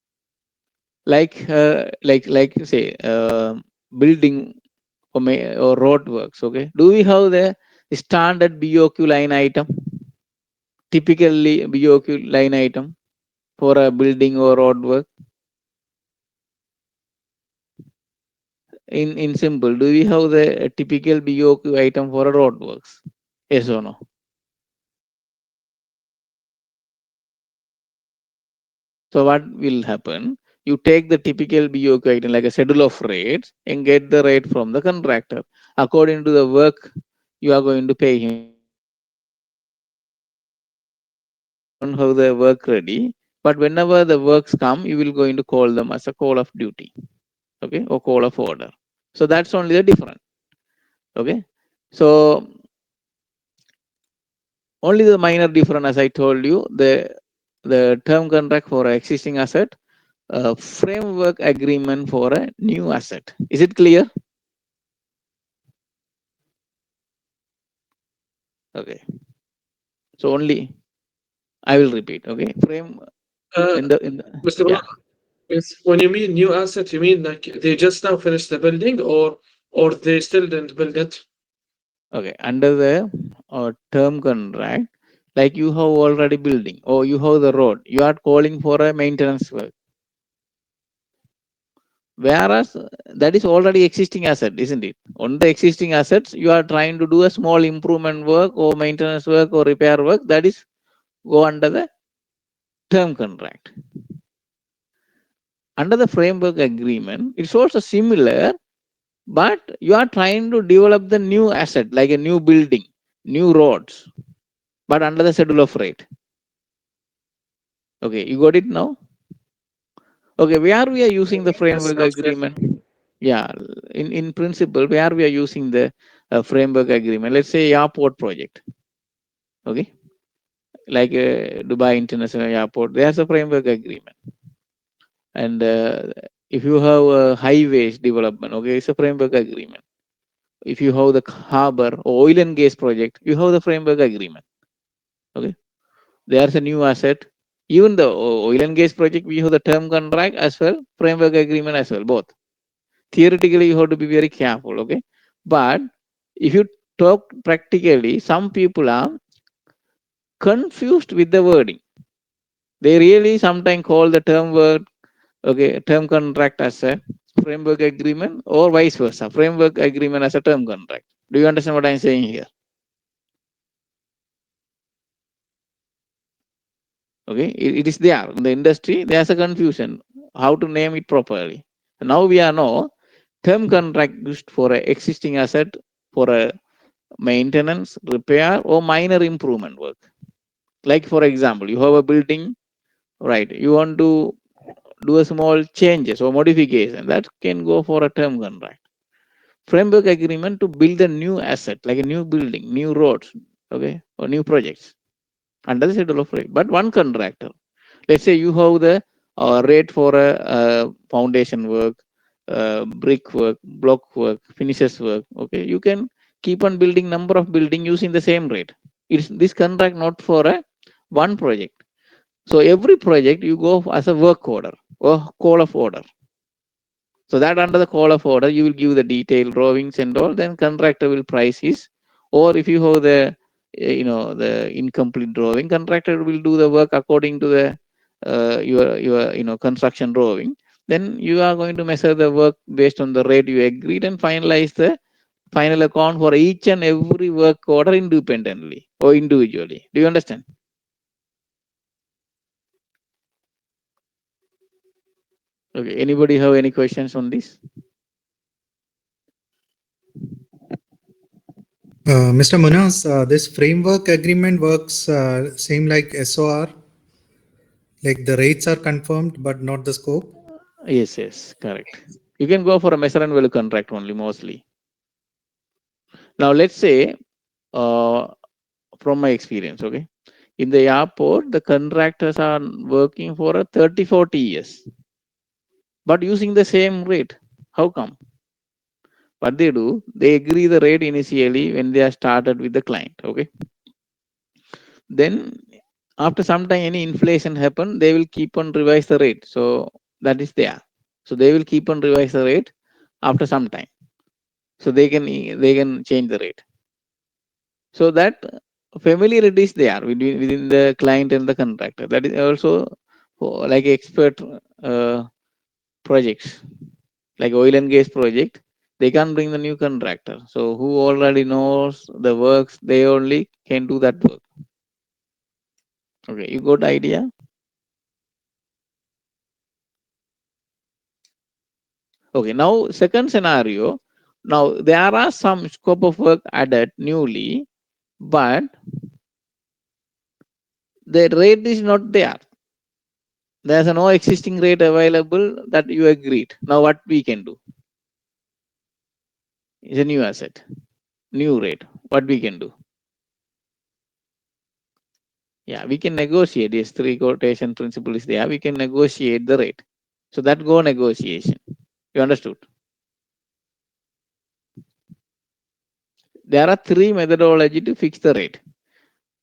Like say building or road works. Okay, do we have the standard BOQ line item? Typically BOQ line item for a building or road work. In simple, do we have the typical BOQ item for a road works? Yes or no? So what will happen? You take the typical BOQ item like a schedule of rates and get the rate from the contractor according to the work you are going to pay him. You don't have the work ready, but whenever the works come, you will going to call them as a call of duty, okay, or call of order. So that's only the difference, okay. So only the minor difference, as I told you, the term contract for an existing asset, framework agreement for a new asset. Is it clear? Okay. So only I will repeat. Okay. Frame Uh, in the Mr. yeah. Yes, when you mean new asset, you mean like they just now finished the building or they still didn't build it? Okay. Under the term contract, like you have already building or you have the road, you are calling for a maintenance work. Whereas that is already existing asset, isn't it? On the existing assets, you are trying to do a small improvement work or maintenance work or repair work. That is go under the term contract. Under the framework agreement, it's also similar, but you are trying to develop the new asset like a new building, new roads, but under the schedule of rate. Okay, you got it now? Okay, where we are using the Yes, framework sounds clear. agreement? Yeah, in principle, where we are using the framework agreement, let's say airport project, okay, like Dubai International Airport, there's a framework agreement. And if you have a highways development, okay, it's a framework agreement. If you have the harbor or oil and gas project, you have the framework agreement. Okay, there's a new asset. Even the oil and gas project, we have the term contract as well, framework agreement as well, both. theoretically you have to be very careful, okay? But if you talk practically, some people are confused with the wording. They really sometimes call the term word, okay, term contract as a framework agreement, or vice versa, framework agreement as a term contract. Do you understand what I'm saying here? Okay, it is there in the industry. There's a confusion how to name it properly. Now we are know term contract used for a existing asset for a maintenance, repair, or minor improvement work. Like for example, you have a building, right? You want to do a small changes or modification, that can go for a term contract. Framework agreement to build a new asset, like a new building, new roads, okay, or new projects under the schedule of rate. But one contractor, let's say you have the rate for a foundation work, brick work, block work, finishes work. Okay, you can keep on building number of building using the same rate. It's this contract not for a one project. So every project you go as a work order or call of order. So that under the call of order, you will give the detailed drawings and all. Then contractor will price his. Or if you have the the incomplete drawing, contractor will do the work according to the your construction drawing. Then you are going to measure the work based on the rate you agreed and finalize the final account for each and every work order independently or individually. Do you understand? Okay. Anybody have any questions on this? Mr. Munoz, this framework agreement works same like SOR, like the rates are confirmed but not the scope. Yes, yes, correct. You can go for a measure and value contract only mostly. Now let's say, uh, from my experience, okay, in the airport, the contractors are working for a 30, 40 years, but using the same rate. How come? What they do, they agree the rate initially when they are started with the client, okay. Then after some time, any inflation happen, they will keep on revise the rate. So that is there. So they will keep on revise the rate after some time. So they can change the rate. So that familiarity is there within the client and the contractor. That is also for like expert uh, projects, like oil and gas project. They can't bring the new contractor. So who already knows the works, they only can do that work. Okay, you got idea? Okay, now second scenario. Now there are some scope of work added newly, but the rate is not there. There's no existing rate available that you agreed. Now what we can do is a new asset, new rate. What we can do? Yeah, we can negotiate. Yes, three quotation principle is there. We can negotiate the rate. So that go negotiation. You understood? There are three methodology to fix the rate.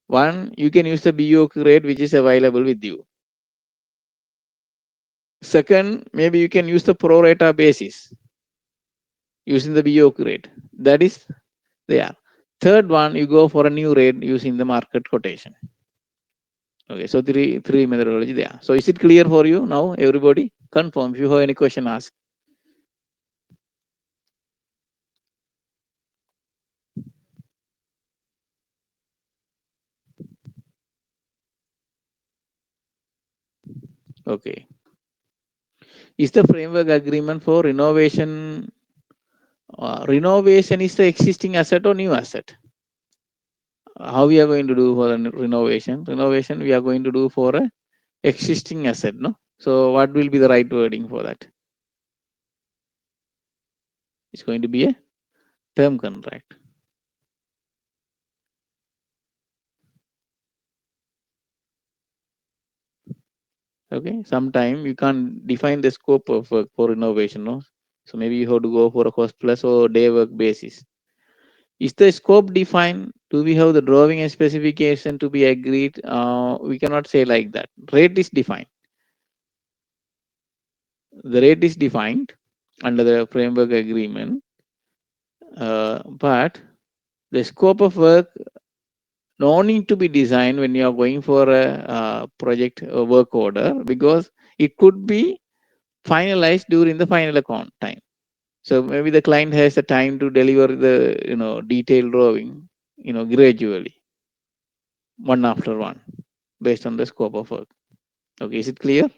One, you can use the BOQ rate which is available with you. Second, maybe you can use the pro rata basis using the BOQ rate. That is there. Third one, you go for a new rate using the market quotation. Okay, so three methodology there. So is it clear for you now? Everybody, confirm. If you have any question, ask. Okay. Is the framework agreement for renovation? Renovation is the existing asset or new asset? How we are going to do for the renovation? Renovation we are going to do for a existing asset, no? So what will be the right wording for that? It's going to be a term contract. Okay. Sometime you can't define the scope of work for renovation, no? So maybe you have to go for a cost plus or day work basis. Is the scope defined? Do we have the drawing and specification to be agreed? We cannot say like that. Rate is defined. The rate is defined. under the framework agreement. But the scope of work no need to be designed when you are going for a project work order, because it could be finalized during the final account time. So maybe the client has the time to deliver the detailed drawing gradually, one after one, based on the scope of work. Okay, is it clear?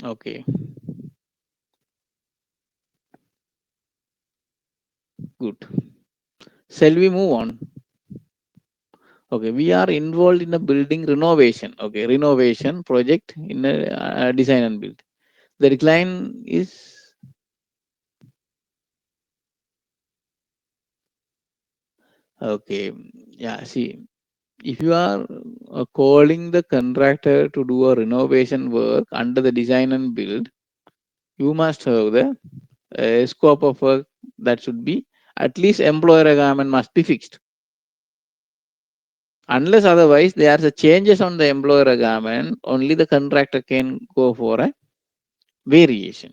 Okay, good. Shall we move on? Okay, we are involved in a building renovation. Okay, renovation project in a design and build. The decline is okay. Yeah, see, if you are calling the contractor to do a renovation work under the design and build, you must have the scope of work that should be, at least employer agreement must be fixed. Unless otherwise there are changes on the employer agreement, only the contractor can go for a variation.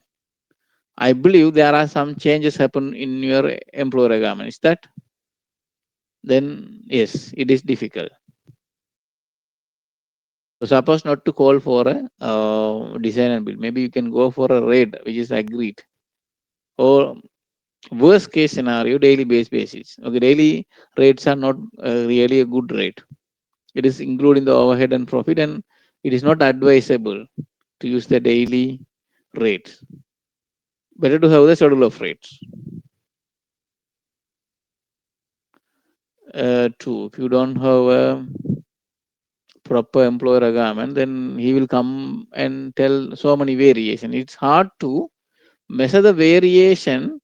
I believe there are some changes happen in your employer agreement. Is that? Then yes, it is difficult. So suppose not to call for a design and build. Maybe you can go for a rate which is agreed. Or worst case scenario, daily base basis. Okay, daily rates are not really a good rate. It is including the overhead and profit, and it is not advisable to use the daily rates. Better to have the schedule of rates. Two, if you don't have a proper employer agreement, then he will come and tell so many variation. It's hard to measure the variation.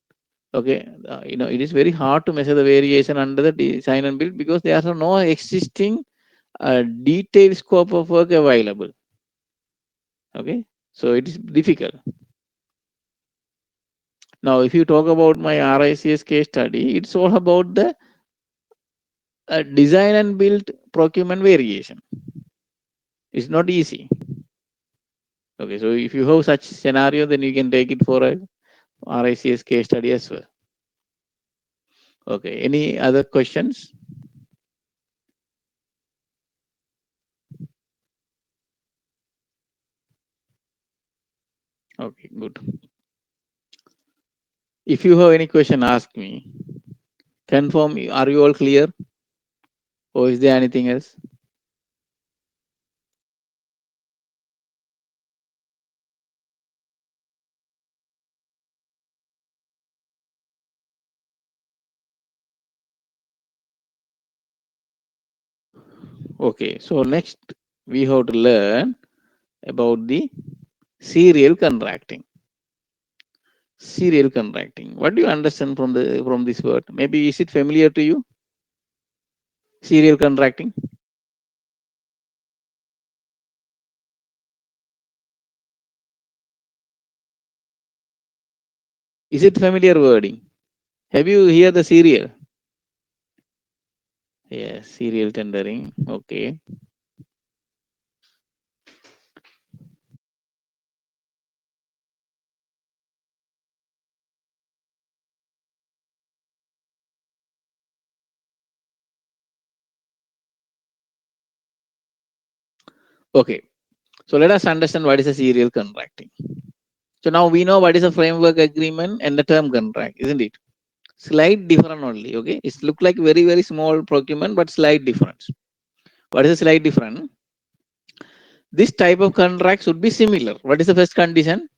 Okay, it is very hard to measure the variation under the design and build, because there are no existing detailed scope of work available. Okay, so it is difficult. Now, if you talk about my RICS case study, it's all about the design and build procurement variation. It's not easy. Okay, so if you have such scenario, then you can take it for a RICS case study as well. Okay, any other questions? Okay, good. If you have any question, ask me. Confirm, are you all clear? Or is there anything else? Okay, so next we have to learn about the serial contracting. Serial contracting. What do you understand from this word? Maybe is it familiar to you? Serial contracting. Is it familiar wording? Have you hear the serial? Yes, serial tendering. Okay. Okay. So let us understand what is a serial contracting. So now we know what is a framework agreement and the term contract, isn't it? Slight different only. Okay. It's look like very, very small procurement, but slight difference. What is a slight difference? This type of contract should be similar. What is the first condition?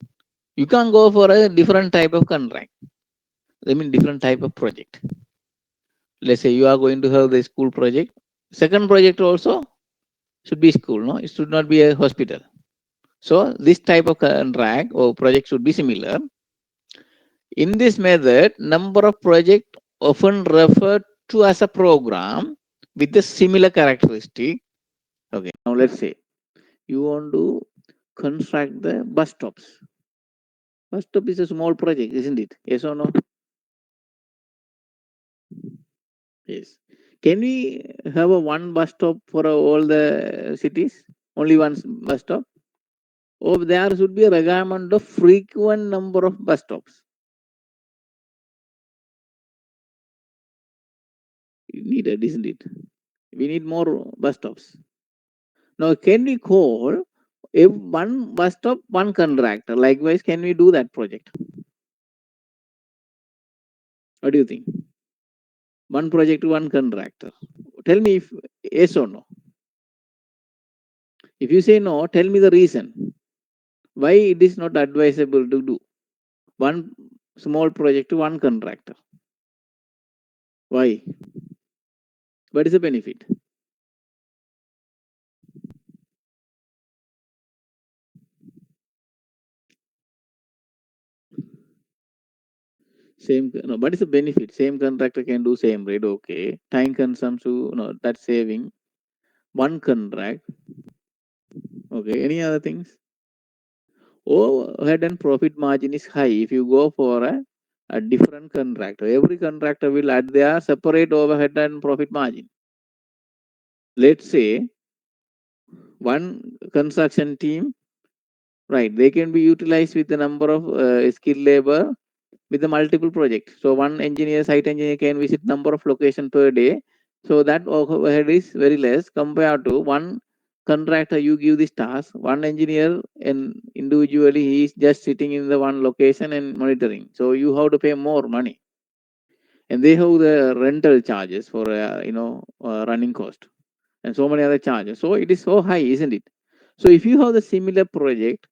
You can't go for a different type of contract. I mean, different type of project. Let's say you are going to have the school project. Second project also should be school, no? It should not be a hospital. So this type of contract or project should be similar. In this method, number of project often referred to as a program with a similar characteristic. Okay, now let's say you want to construct the bus stops. Bus stop is a small project, isn't it? Yes or no? Yes. Can we have a one bus stop for all the cities? Only one bus stop? Or there should be a requirement of frequent number of bus stops. Needed, isn't it? We need more bus stops. Now, can we call if one bus stop, one contractor? Likewise, can we do that project? What do you think? One project, one contractor. Tell me if yes or no. If you say no, tell me the reason why it is not advisable to do one small project to one contractor. Why? What is the benefit? Same, no, what is the benefit? Same contractor can do same rate, okay. Time consumption, no, that's saving. One contract, okay. Any other things? Overhead and profit margin is high if you go for a different contractor. Every contractor will add their separate overhead and profit margin. Let's say one construction team, right? They can be utilized with the number of skilled labor with the multiple projects. So one engineer, site engineer can visit number of location per day. So that overhead is very less compared to one contractor. You give this task, one engineer and individually he is just sitting in the one location and monitoring. So you have to pay more money, and they have the rental charges for running cost and so many other charges. So it is so high, isn't it? So if you have the similar project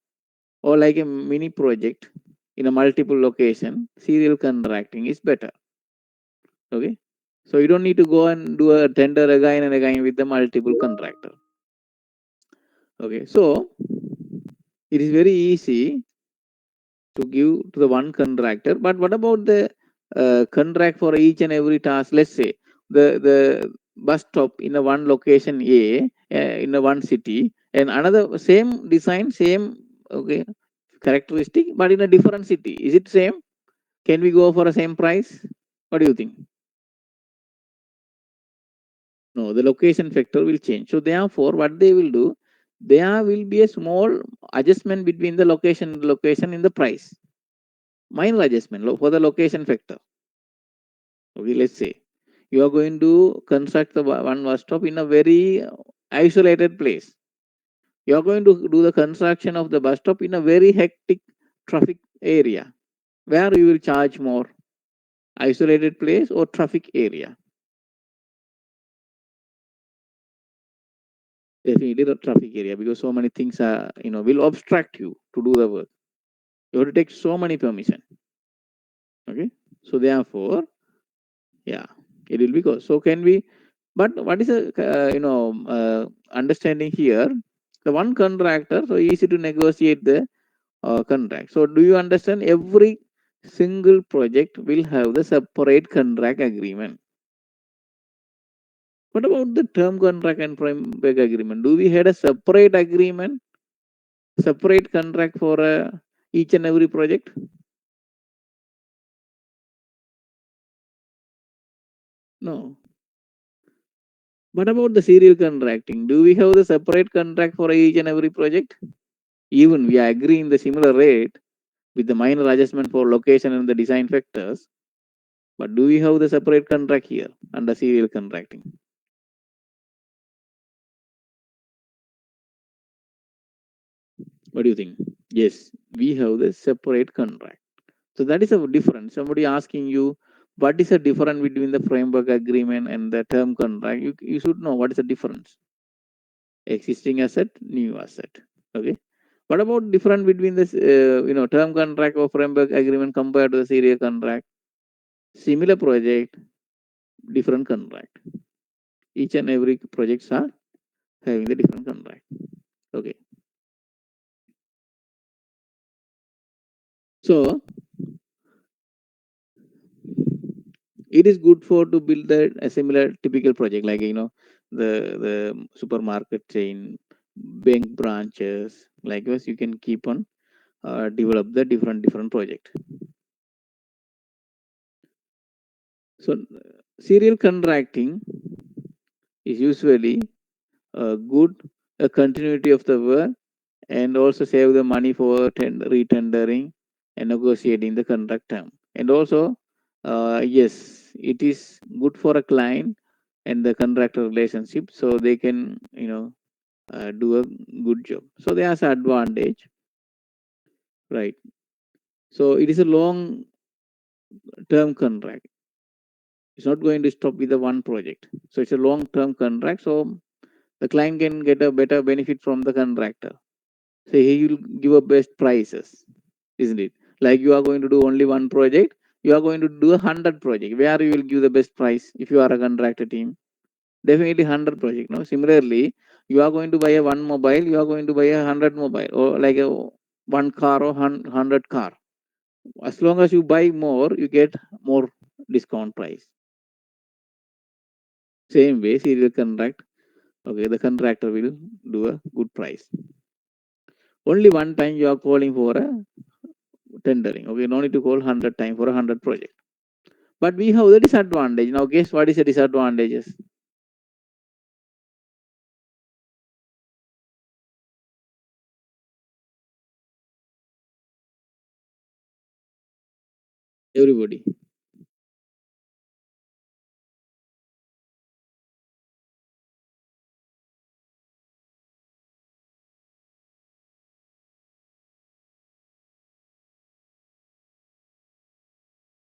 or like a mini project in a multiple location, serial contracting is better. Okay. So you don't need to go and do a tender again and again with the multiple contractor. Okay. So it is very easy to give to the one contractor. But what about the contract for each and every task? Let's say the bus stop in a one location A in a one city and another same design, same okay characteristic, but in a different city. Is it same? Can we go for a same price? What do you think? No, the location factor will change. So therefore, what they will do, there will be a small adjustment between the location in the price. Minor adjustment for the location factor. Okay, let's say you are going to construct the one bus stop in a very isolated place. You are going to do the construction of the bus stop in a very hectic traffic area. Where you will charge more? Isolated place or traffic area? Definitely the traffic area, because so many things are will obstruct you to do the work. You have to take so many permission. Okay, so therefore, yeah, it will be cost. So can we? But what is the understanding here? The one contractor, so easy to negotiate the contract. So do you understand? Every single project will have the separate contract agreement. What about the term contract and framework agreement? Do we had a separate agreement, separate contract for each and every project? No. What about the serial contracting? Do we have the separate contract for each and every project? Even we are agreeing the similar rate with the minor adjustment for location and the design factors, but do we have the separate contract here under serial contracting? What do you think? Yes, we have the separate contract. So that is a difference. Somebody asking you what is the difference between the framework agreement and the term contract? You should know what is the difference. Existing asset, new asset. Okay. What about difference between this term contract or framework agreement compared to the serial contract? Similar project, different contract. Each and every projects are having the different contract. Okay. So it is good for to build a similar typical project like the supermarket chain, bank branches. Likewise, you can keep on develop the different project. So Serial contracting is usually a good a continuity of the work and also save the money for retendering and negotiating the contract term. And also, yes, it is good for a client and the contractor relationship, so they can do a good job. So there's an advantage, right? So it is a long term contract. It's not going to stop with the one project. So it's a long term contract. So the client can get a better benefit from the contractor. So he will give a best prices, isn't it? Like you are going to do only one project, you are going to do 100 project. Where you will give the best price if you are a contractor team? Definitely 100 project. No, similarly, you are going to buy a one mobile, you are going to buy 100 mobile, or like a one car or 100 car. As long as you buy more, you get more discount price. Same way, serial contract. Okay, the contractor will do a good price. Only one time you are calling for a tendering. Okay, no need to call 100 times for a 100 project. But we have the disadvantage. Now, guess what is the disadvantages? Everybody.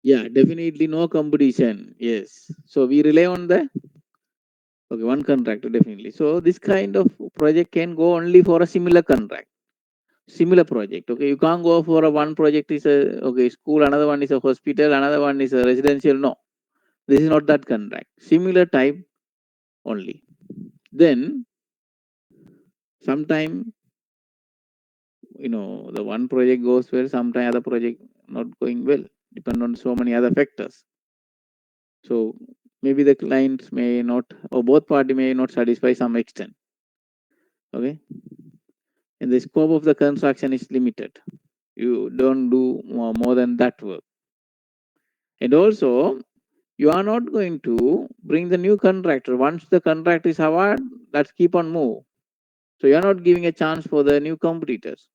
Yeah, definitely no competition. Yes. So we rely on the one contractor definitely. So this kind of project can go only for a similar contract, similar project. Okay, you can't go for a one project is a school, another one is a hospital, another one is a residential. No, this is not that contract. Similar type only. Then sometime the one project goes well, sometime other project not going well, depend on so many other factors. So maybe the clients may not, or both party may not satisfy some extent. Okay, and the scope of the construction is limited. You don't do more than that work. And also, you are not going to bring the new contractor. Once the contract is awarded, let's keep on move. So you are not giving a chance for the new competitors.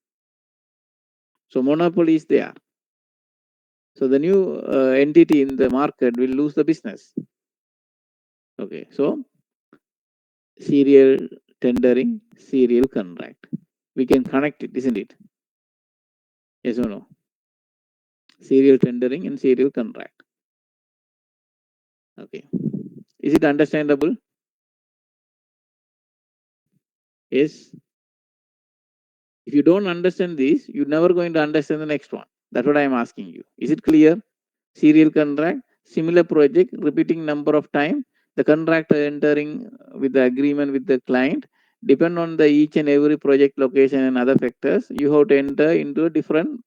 So monopoly is there. So the new entity in the market will lose the business. Okay, so serial tendering, serial contract. We can connect it, isn't it? Yes or no? Serial tendering and serial contract. Okay. Is it understandable? Yes. If you don't understand this, you're never going to understand the next one. That's what I'm asking you. Is it clear? Serial contract, similar project, repeating number of time, the contractor entering with the agreement with the client, depend on the each and every project location and other factors, you have to enter into a different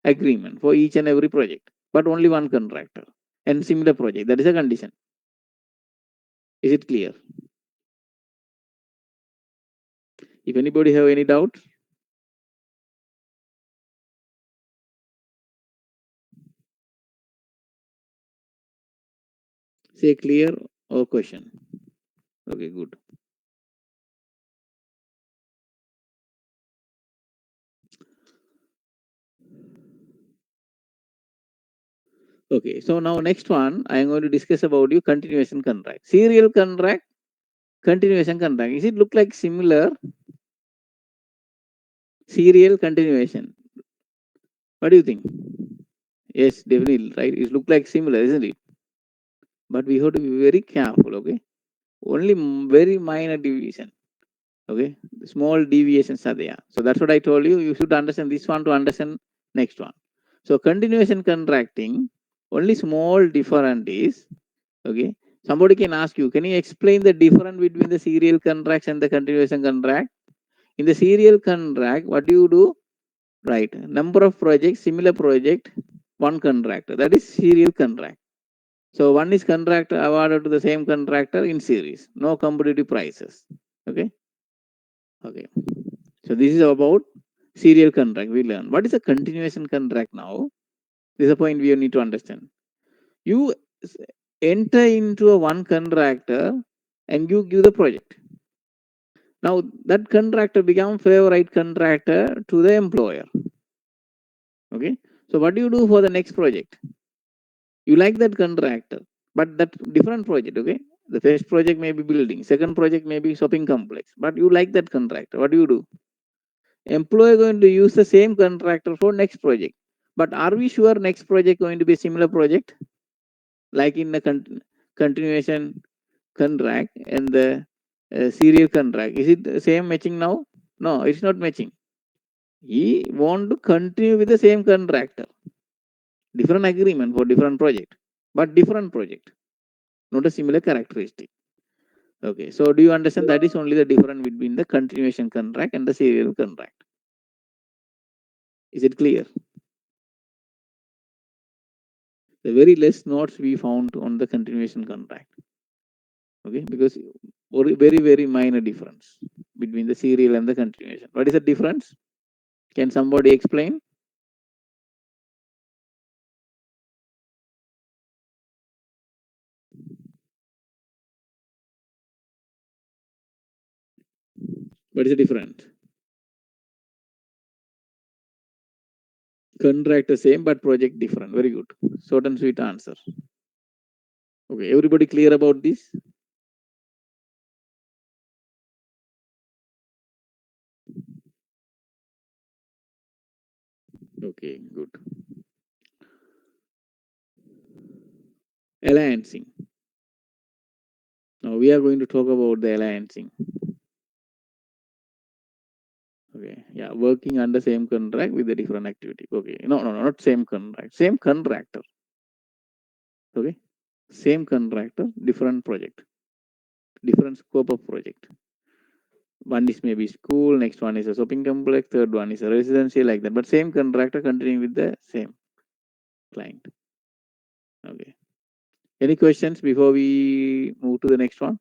agreement for each and every project, but only one contractor and similar project. That is a condition. Is it clear? If anybody have any doubt, say clear or question. Okay, good. Okay, so now next one, I am going to discuss about you continuation contract. Serial contract, continuation contract. Is it look like similar? Serial continuation. What do you think? Yes, definitely, right? It look like similar, isn't it? But we have to be very careful, okay? Only very minor deviation, okay? Small deviations are there. So that's what I told you. You should understand this one to understand next one. So continuation contracting, only small difference is, okay? Somebody can ask you, can you explain the difference between the serial contracts and the continuation contract? In the serial contract, what do you do? Right. Number of projects, similar project, one contractor. That is serial contract. So one is contract awarded to the same contractor in series. No competitive prices. Okay. Okay. So this is about serial contract. We learn. What is a continuation contract now? This is a point we need to understand. You enter into a one contractor and you give the project. Now that contractor become favorite contractor to the employer. Okay. So what do you do for the next project? You like that contractor, but that different project. Okay. The first project may be building, second project may be shopping complex, but you like that contractor. What do? Employer going to use the same contractor for next project. But are we sure next project going to be a similar project? Like in the continuation contract and the serial contract. Is it the same matching now? No, it's not matching. He want to continue with the same contractor. Different agreement for different project, but different project, not a similar characteristic. Okay, so do you understand that is only the difference between the continuation contract and the serial contract? Is it clear? The very less notes we found on the continuation contract. Okay, because very minor difference between the serial and the continuation. What is the difference? Can somebody explain? What is the difference? Contract the same but project different. Very good. Short and sweet answer. Okay, everybody clear about this? Okay, good. Alliancing. Now we are going to talk about the alliancing. Okay, yeah, working under same contract with a different activity. Okay, no, not same contract, same contractor. Okay, same contractor, different project, different scope of project. One is maybe school, next one is a shopping complex, third one is a residency, like that. But same contractor continuing with the same client. Okay. Any questions before we move to the next one?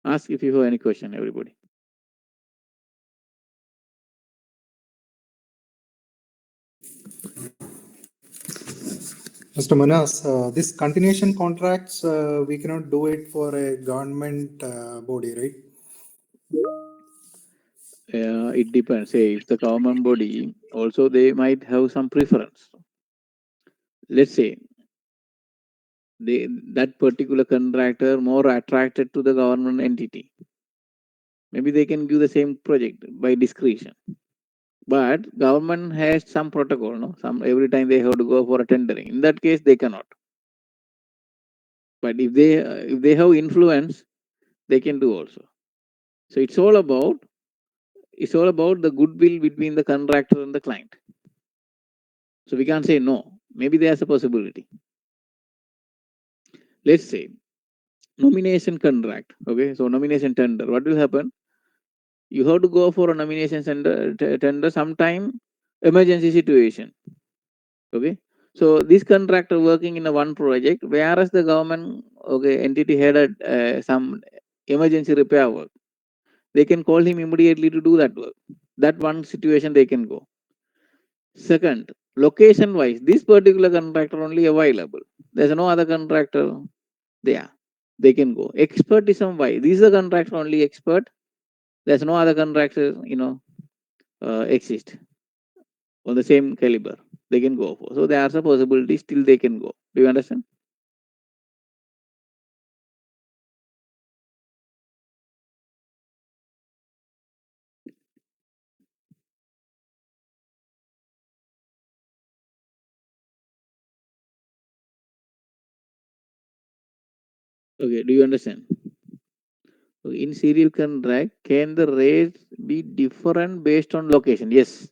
Ask if you have any question, everybody. Mr. Manas, this continuation contracts, we cannot do it for a government body, right? It depends. Say if the government body also they might have some preference. Let's say they that particular contractor more attracted to the government entity. Maybe they can give the same project by discretion. But government has some protocol, no? Some every time they have to go for a tendering. In that case, they cannot. But if they have influence, they can do also. So it's all about the goodwill between the contractor and the client. So we can't say no. Maybe there's a possibility. Let's say nomination contract. Okay, so nomination tender. What will happen? You have to go for a nomination tender sometime emergency situation. Okay, so this contractor working in a one project, whereas the government entity had some emergency repair work, they can call him immediately to do that work. That one situation they can go. Second, location wise, this particular contractor only available. There's no other contractor there. They can go. Expertism wise, this is the contractor only expert. There's no other contractor, exist on the same caliber. They can go for. So there are some possibilities. Still they can go. Do you understand? Okay. Do you understand? Okay. In serial contract, can the rates be different based on location? Yes,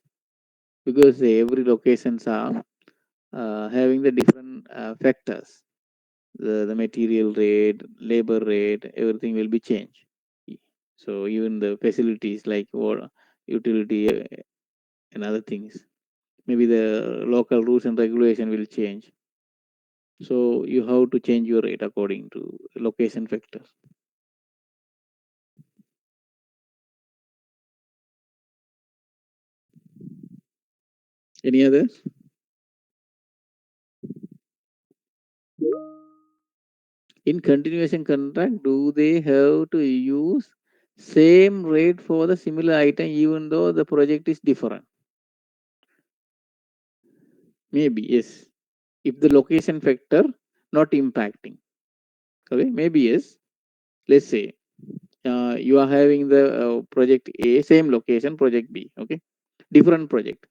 because every locations are having the different factors. The material rate, labor rate, everything will be changed. So even the facilities like water, utility, and other things, maybe the local rules and regulation will change. So you have to change your rate according to location factors. Any others? In continuation contract, do they have to use same rate for the similar item even though the project is different? Maybe yes. If the location factor not impacting. Okay, maybe yes. Let's say you are having the project A, same location, project B. Okay, different project,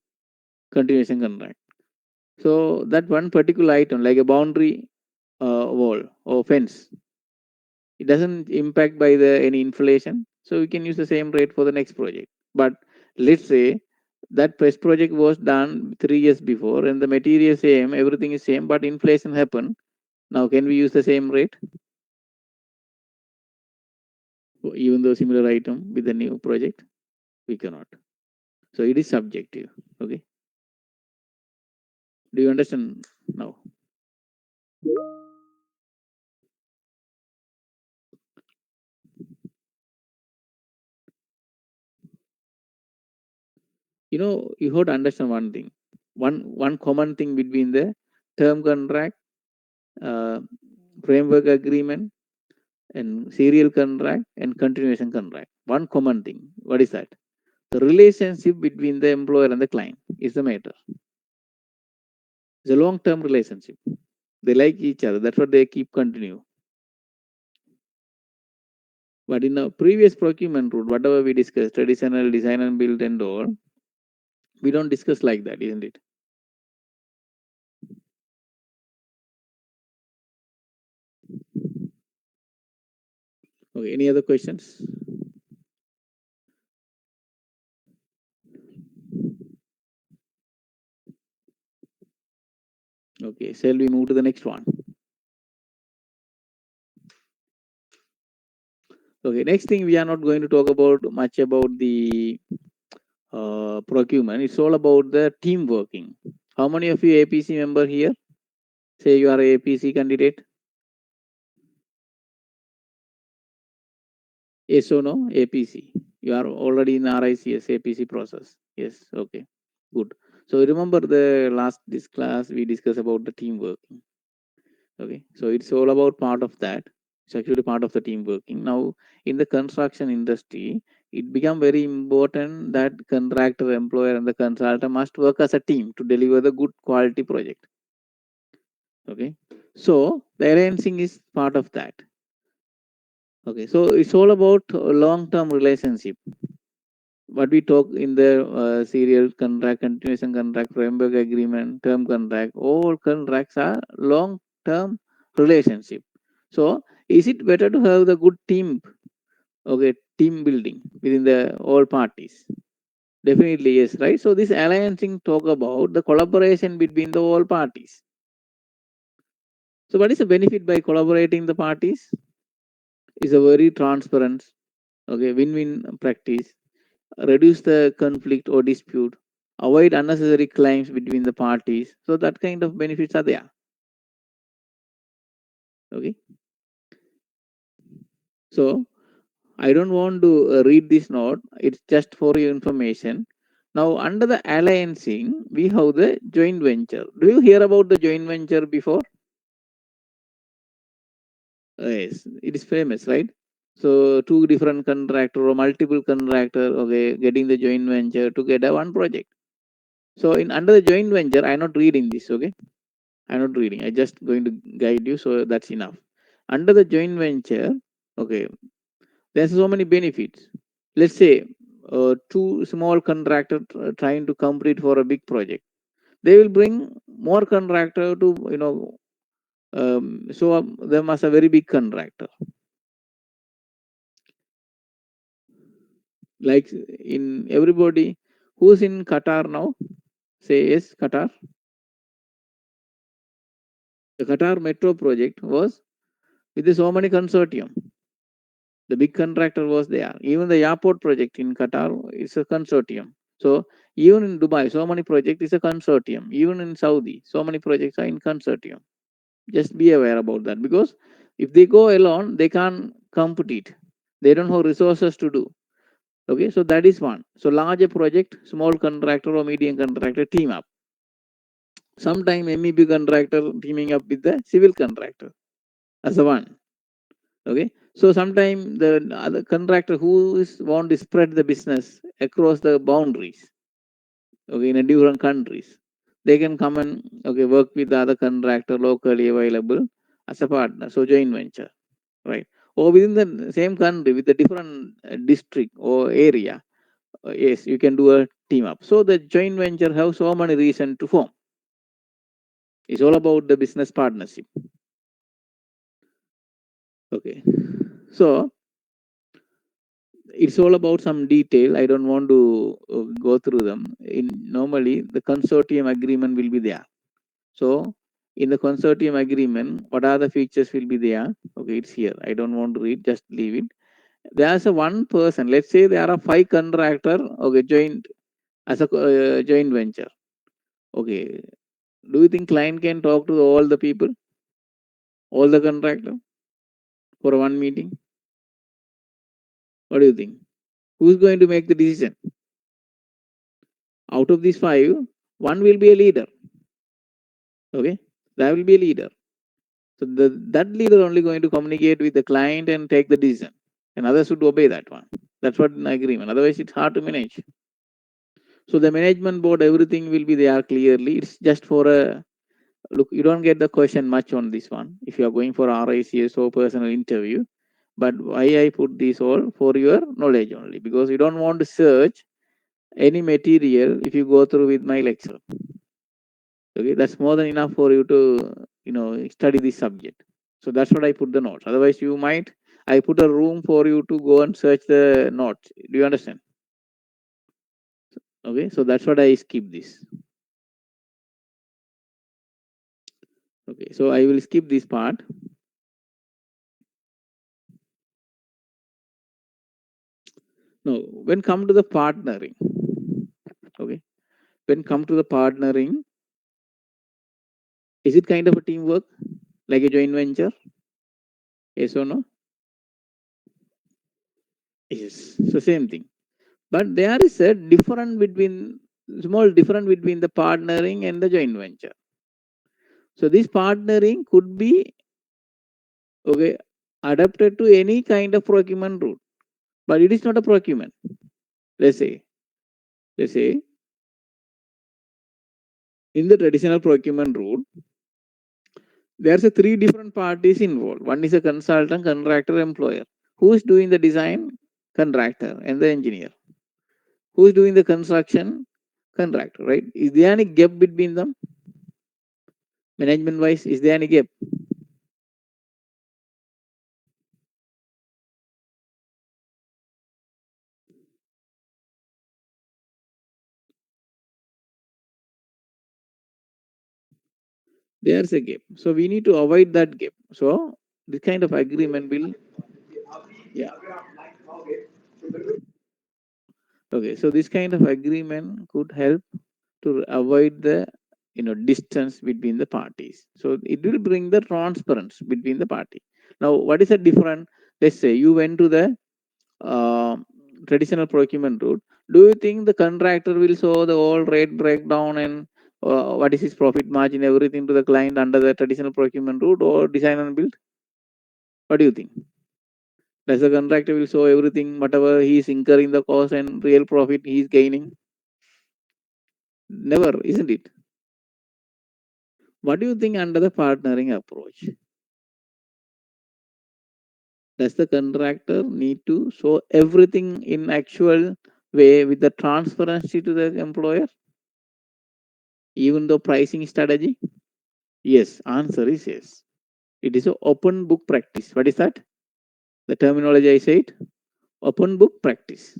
continuation contract. So that one particular item, like a boundary wall or fence, it doesn't impact by the any inflation. So we can use the same rate for the next project. But let's say that first project was done 3 years before, and the material same, everything is same, but inflation happened. Now can we use the same rate, even though similar item with the new project? We cannot. So it is subjective. Okay. Do you understand now? You have to understand one thing. One common thing between the term contract, uh, framework agreement, and serial contract and continuation contract. One common thing. What is that? The relationship between the employer and the client is the matter. It's a long-term relationship. They like each other. That's what they keep continue. But in the previous procurement route, whatever we discussed, traditional design and build and all, we don't discuss like that, isn't it? Okay. Any other questions? Okay. Shall we move to the next one? Okay. Next thing, we are not going to talk about much about the procurement. It's all about the team working. How many of you APC member here? Say you are a APC candidate. Yes or no? APC. You are already in RICS APC process. Yes. Okay. Good. So remember the last this class we discussed about the team working. Okay. So it's all about part of that. It's actually part of the team working. Now in the construction industry, it become very important that contractor, employer, and the consultant must work as a team to deliver the good quality project. Okay. So the alliancing is part of that. Okay. So it's all about long-term relationship. What we talk in the serial contract, continuation contract, framework agreement, term contract, all contracts are long-term relationship. So is it better to have the good team? Okay, team building within the all parties. Definitely yes, right? So this alliancing talk about the collaboration between the all parties. So what is the benefit by collaborating the parties? Is a very transparent, okay, win-win practice. Reduce the conflict or dispute, avoid unnecessary claims between the parties. So that kind of benefits are there. Okay. So I don't want to read this note. It's just for your information. Now under the alliancing, we have the joint venture. Do you hear about the joint venture before? Yes, it is famous, right? So two different contractor or multiple contractor, okay, getting the joint venture to get a one project. So in under the joint venture, I'm not reading this, okay? I'm not reading. I just going to guide you, so that's enough. Under the joint venture, okay, there's so many benefits. Let's say two small contractor trying to complete for a big project. They will bring more contractor to show them as a very big contractor. Like in everybody who's in Qatar now, say yes, Qatar. The Qatar Metro project was with so many consortium. The big contractor was there. Even the airport project in Qatar is a consortium. So even in Dubai, so many projects is a consortium. Even in Saudi, so many projects are in consortium. Just be aware about that, because if they go alone, they can't compete. They don't have resources to do. Okay, so that is one. So larger project, small contractor or medium contractor team up. Sometime MEP contractor teaming up with the civil contractor as a one. Okay, so sometime the other contractor who is want to spread the business across the boundaries, okay, in a different countries, they can come and okay work with the other contractor locally available as a partner, so joint venture, right? Or within the same country with a different district or area, yes, you can do a team up. So the joint venture have so many reasons to form. It's all about the business partnership. Okay, so it's all about some detail. I don't want to go through them. In normally the consortium agreement will be there. So in the consortium agreement, what are the features will be there? Okay, it's here. I don't want to read. Just leave it. There's a one person. Let's say there are five contractor. Okay, joint as a joint venture. Okay, do you think client can talk to all the people, all the contractor for one meeting? What do you think? Who's going to make the decision? Out of these five, one will be a leader. Okay, that will be a leader. So that leader only going to communicate with the client and take the decision, and others should obey that one. That's what an agreement. Otherwise, it's hard to manage. So the management board, everything will be there clearly. It's just for a look. You don't get the question much on this one if you are going for RICS or personal interview. But why I put this all for your knowledge only, because you don't want to search any material if you go through with my lecture. Okay, that's more than enough for you to study this subject. So that's what I put the notes. Otherwise, you might I put a room for you to go and search the notes. Do you understand? Okay, so that's what I skip this. Okay, so I will skip this part. Now, when come to the partnering, okay, when come to the partnering, is it kind of a teamwork like a joint venture? Yes or no? Yes. So same thing. But there is a difference between small difference between the partnering and the joint venture. So this partnering could be okay adapted to any kind of procurement route, but it is not a procurement. Let's say, let's say in the traditional procurement route, there's a three different parties involved. One is a consultant, contractor, employer. Who is doing the design? Contractor and the engineer. Who is doing the construction? Contractor, right? Is there any gap between them? Management wise, is there any gap? There's a gap. So we need to avoid that gap. So this kind of agreement will, yeah. Okay, so this kind of agreement could help to avoid the distance between the parties. So it will bring the transparency between the party. Now, what is the difference? Let's say you went to the uh, traditional procurement route. Do you think the contractor will show the whole rate breakdown and what is his profit margin, everything to the client under the traditional procurement route or design and build? What do you think? Does the contractor will show everything, whatever he is incurring the cost and real profit he is gaining? Never, isn't it? What do you think under the partnering approach? Does the contractor need to show everything in actual way with the transparency to the employer, even though pricing strategy? Yes, answer is yes. It is an open book practice. What is that? The terminology I said, open book practice.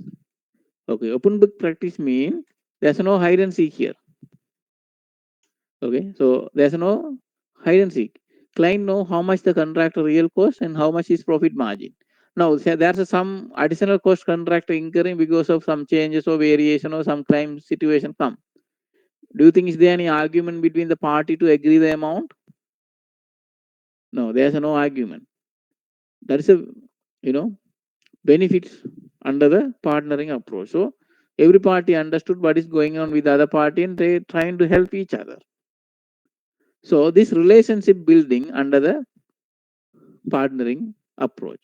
Okay, open book practice means there's no hide and seek here. Okay, so there's no hide and seek. Client know how much the contractor real cost and how much is profit margin. Now, there's some additional cost contractor incurring because of some changes or variation or some claim situation come. Do you think is there any argument between the party to agree the amount? No, there's no argument. That is a benefits under the partnering approach. So every party understood what is going on with the other party and they trying to help each other. So this relationship building under the partnering approach.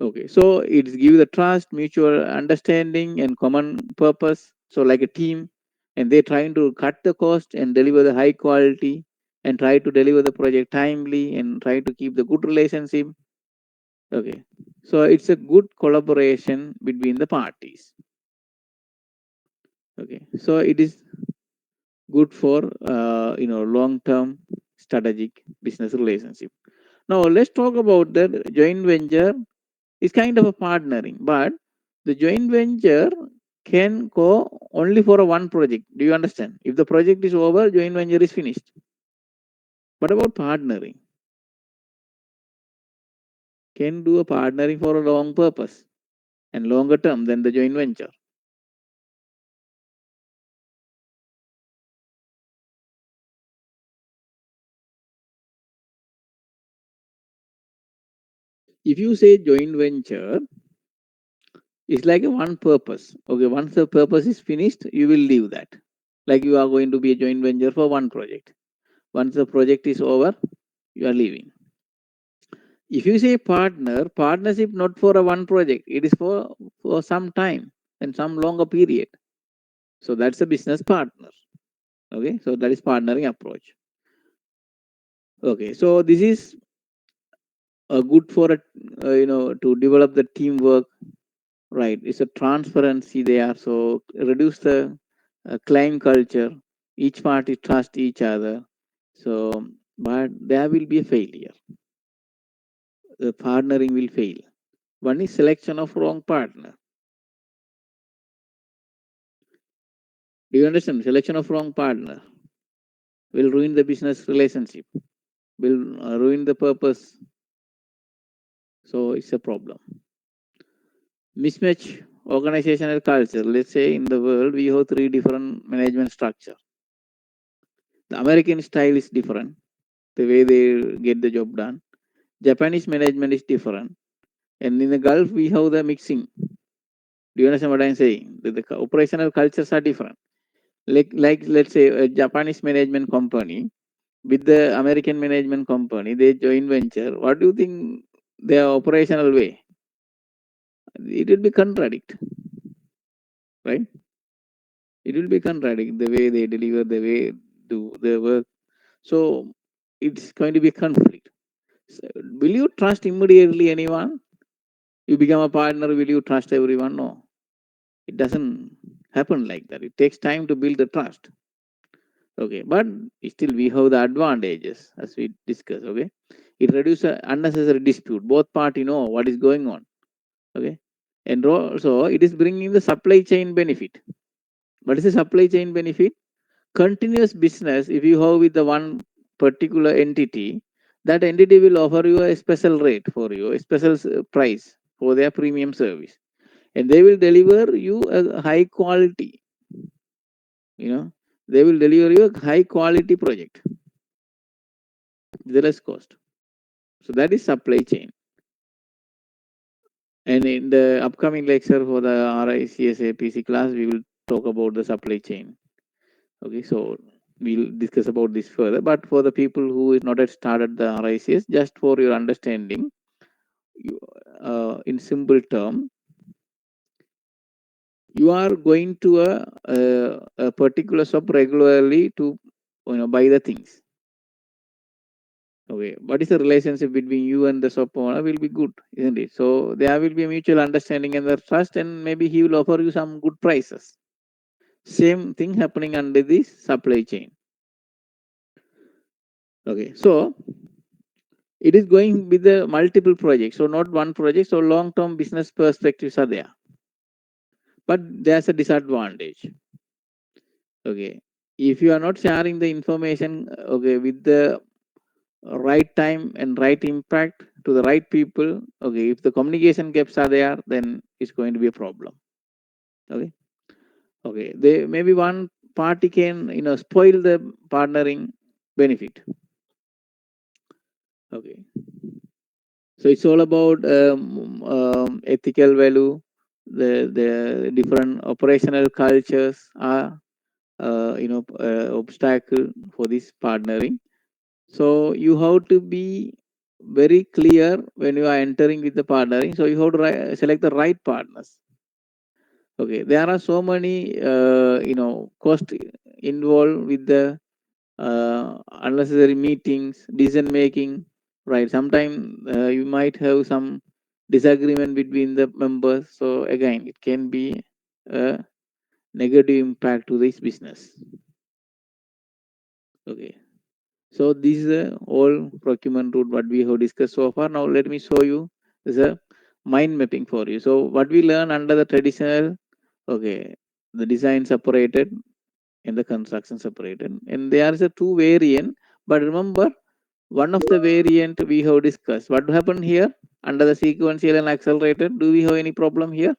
Okay, so it's give the trust, mutual understanding, and common purpose. So like a team, and they're trying to cut the cost and deliver the high quality, and try to deliver the project timely, and try to keep the good relationship. Okay, so it's a good collaboration between the parties. Okay, so it is good for long term strategic business relationship. Now let's talk about the joint venture. It's kind of a partnering, but the joint venture can go only for a one project. Do you understand? If the project is over, joint venture is finished. What about partnering? Can do a partnering for a long purpose and longer term than the joint venture. If you say joint venture, it's like a one purpose. Okay, once the purpose is finished, you will leave that. Like you are going to be a joint venture for one project. Once the project is over, you are leaving. If you say partner, partnership not for a one project, it is for some time and some longer period. So that's a business partner. Okay, so that is partnering approach. Okay, so this is good for a to develop the teamwork. Right, it's a transparency there. So reduce the claim culture. Each party trust each other. So, but there will be a failure. The partnering will fail. One is selection of wrong partner. Do you understand? Selection of wrong partner will ruin the business relationship, will ruin the purpose. So it's a problem. Mismatch organizational culture. Let's say in the world we have three different management structure. The American style is different. The way they get the job done. Japanese management is different. And in the Gulf we have the mixing. Do you understand what I'm saying? The operational cultures are different. Like let's say a Japanese management company with the American management company, they joint venture. What do you think their operational way? It will be contradict, right? It will be contradict the way they deliver, the way do their work. So it's going to be conflict. So, will you trust immediately anyone? You become a partner, will you trust everyone? No. It doesn't happen like that. It takes time to build the trust. Okay, but still we have the advantages as we discuss. Okay, it reduces unnecessary dispute. Both party know what is going on. Okay, and also it is bringing the supply chain benefit. What is the supply chain benefit? Continuous business. If you have with the one particular entity, that entity will offer you a special rate for you, a special price for their premium service, and they will deliver you a high quality. You know, they will deliver you a high quality project with the less cost. So that is supply chain. And in the upcoming lecture for the RICS class, we will talk about the supply chain. Okay, so we'll discuss about this further. But for the people who is not yet started the RICS, just for your understanding, you, in simple term, you are going to a particular shop regularly to buy the things. Okay, what is the relationship between you and the shop owner will be good, isn't it? So there will be a mutual understanding and the trust, and maybe he will offer you some good prices. Same thing happening under this supply chain. Okay, so it is going with the multiple projects, so not one project. So long-term business perspectives are there, but there's a disadvantage. Okay, if you are not sharing the information, okay, with the right time and right impact to the right people, okay, if the communication gaps are there, then it's going to be a problem. Okay, okay, they maybe one party can spoil the partnering benefit. Okay, so it's all about ethical value. The different operational cultures are obstacle for this partnering. So you have to be very clear when you are entering with the partnering. So you have to select the right partners. Okay, there are so many cost involved with the unnecessary meetings, decision making. Right, sometimes you might have some disagreement between the members. So again, it can be a negative impact to this business. Okay. So this is a all procurement route what we have discussed so far. Now let me show you the mind mapping for you. So what we learn under the traditional, okay, the design separated and the construction separated, and there is a two variant. But remember, one of the variant we have discussed. What happened here under the sequential and accelerated? Do we have any problem here?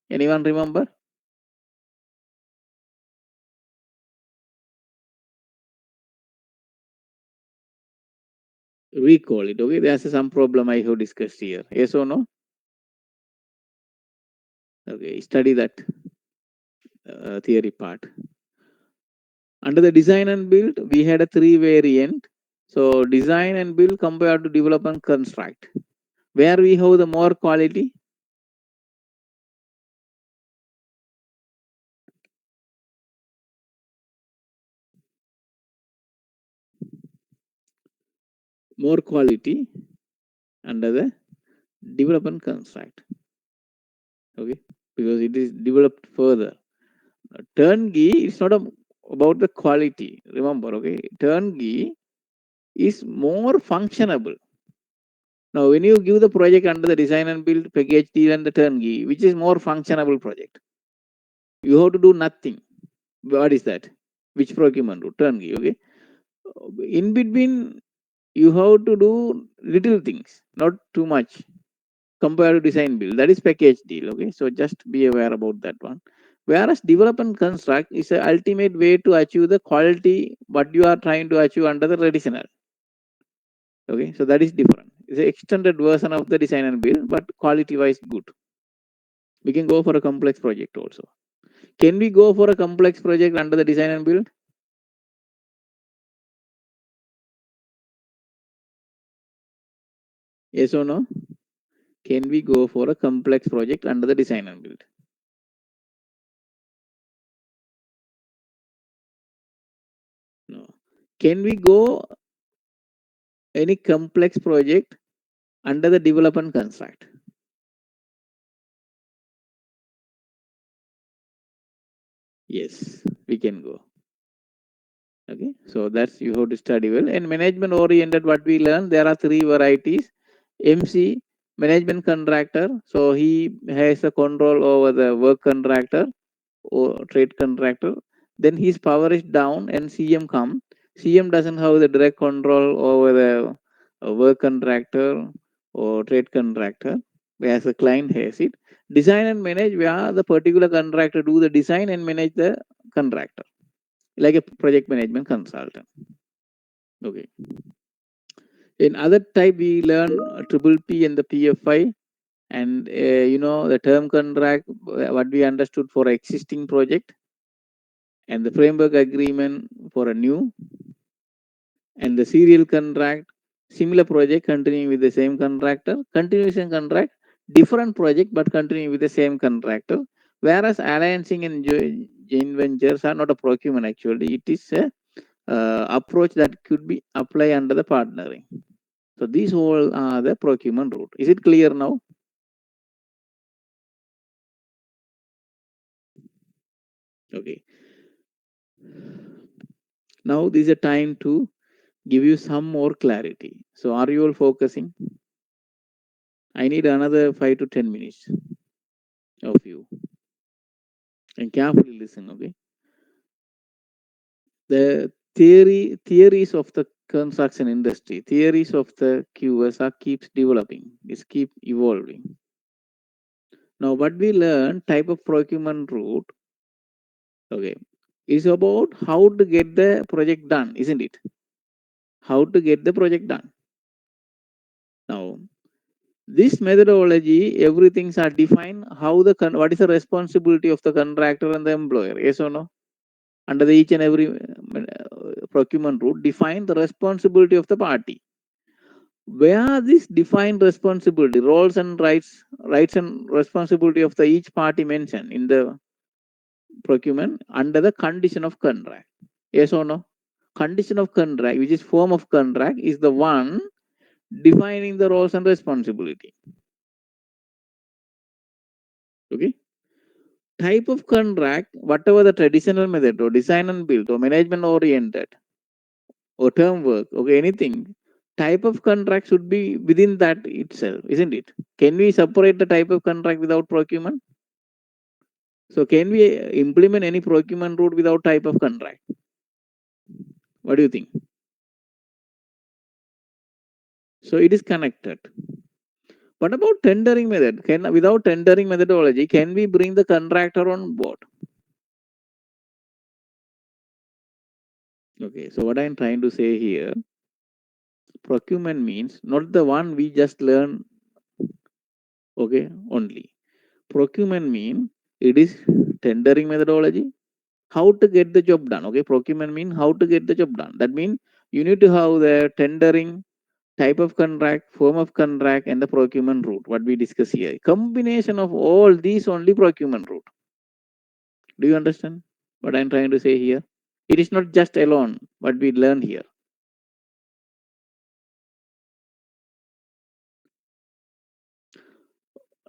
Anyone remember? Recall it. Okay, there's some problem I have discussed here. Yes or no? Okay, study that theory part. Under the design and build, we had a three variant. So design and build compared to develop and construct. Where we have the more quality? More quality under the develop and construct. Okay, because it is developed further. Turnkey, it's not about the quality. Remember, okay, turnkey is more functionable. Now, when you give the project under the design and build package deal and the turnkey, which is more functionable project, you have to do nothing. What is that? Which procurement route? Turnkey. Okay. In between, you have to do little things, not too much compared to design build. That is package deal. Okay. So just be aware about that one. Whereas develop and construct is the ultimate way to achieve the quality what you are trying to achieve under the traditional. Okay. So that is different. It's an extended version of the design and build, but quality wise good. We can go for a complex project also. Can we go for a complex project under the design and build? Yes or no? Can we go for a complex project under the design and build? No. Can we go any complex project under the develop and construct? Yes, we can go. Okay, so that's you have to study well. And management oriented, what we learn, there are three varieties. MC, management contractor. So he has a control over the work contractor or trade contractor. Then his power is down and CM come. CM doesn't have the direct control over the work contractor or trade contractor, whereas the client has it. Design and manage, where the particular contractor do the design and manage the contractor, like a project management consultant. Okay. In other type, we learn triple P and the PFI, and the term contract, what we understood for existing project, and the framework agreement for a new, and the serial contract, similar project continuing with the same contractor, continuation contract, different project but continuing with the same contractor. Whereas alliancing and joint ventures are not a procurement actually, it is a approach that could be applied under the partnering. So these all are the procurement route. Is it clear now? Okay. Now this is a time to give you some more clarity. So are you all focusing? I need another 5 to 10 minutes of you. And carefully listen, okay? The theories of the construction industry, theories of the QS are keeps developing, is keep evolving. Now what we learn type of procurement route, okay, is about how to get the project done, isn't it? How to get the project done. Now this methodology, everything's are defined how the what is the responsibility of the contractor and the employer, yes or no? Under the each and every procurement route, define the responsibility of the party. where this defined responsibility, roles and rights and responsibility of the each party mentioned in the procurement under the condition of contract. Yes or no? Condition of contract, which is form of contract, is the one defining the roles and responsibility. Okay. Type of contract, whatever the traditional method or design and build or management oriented or term work, okay, anything, type of contract should be within that itself, isn't it? Can we separate the type of contract without procurement? So can we implement any procurement route without type of contract? What do you think? So it is connected. What about tendering method? Can without tendering methodology, can we bring the contractor on board? Okay, so what I'm trying to say here, procurement means not the one we just learn, okay, only. Procurement mean it is tendering methodology, how to get the job done. Okay, procurement mean how to get the job done. That means you need to have the tendering, type of contract, form of contract, and the procurement route. What we discuss here, combination of all these only procurement route. Do you understand what I'm trying to say here? It is not just alone what we learn here.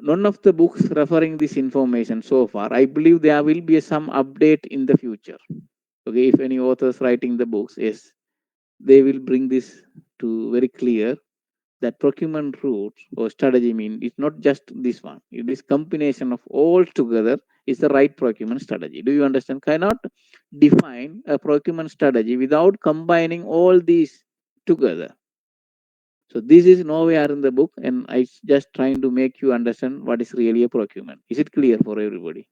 None of the books referring this information so far. I believe there will be some update in the future. Okay, if any authors writing the books, yes, they will bring this to very clear that procurement route or strategy mean it's not just this one. It is combination of all together is the right procurement strategy. Do you understand? Cannot define a procurement strategy without combining all these together. So this is nowhere in the book, and I just trying to make you understand what is really a procurement. Is it clear for everybody?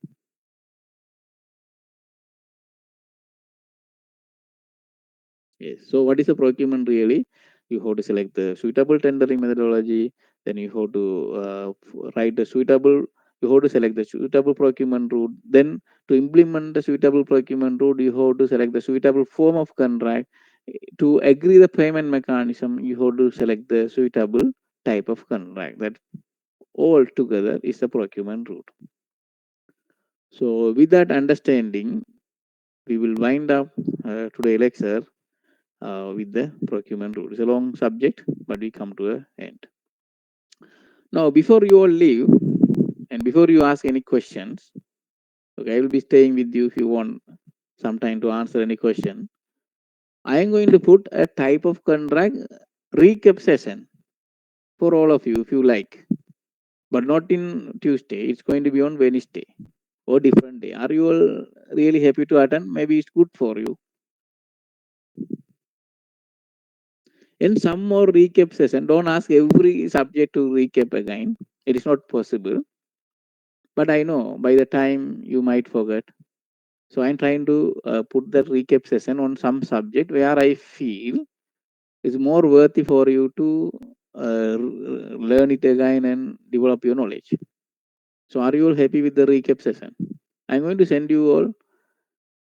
Yes. So what is a procurement really? You have to select the suitable tendering methodology. Then you have to write the suitable. You have to select the suitable procurement route. Then to implement the suitable procurement route, you have to select the suitable form of contract. To agree the payment mechanism, you have to select the suitable type of contract. That all together is the procurement route. So with that understanding, we will wind up today's lecture with the procurement rule. It's a long subject, but we come to an end. Now, before you all leave, and before you ask any questions, okay, I will be staying with you if you want some time to answer any question. I am going to put a type of contract recap session for all of you if you like, but not in Tuesday. It's going to be on Wednesday or different day. Are you all really happy to attend? Maybe it's good for you. In some more recap session, don't ask every subject to recap again. It is not possible. But I know by the time you might forget. So I'm trying to put the recap session on some subject where I feel is more worthy for you to learn it again and develop your knowledge. So are you all happy with the recap session? I'm going to send you all,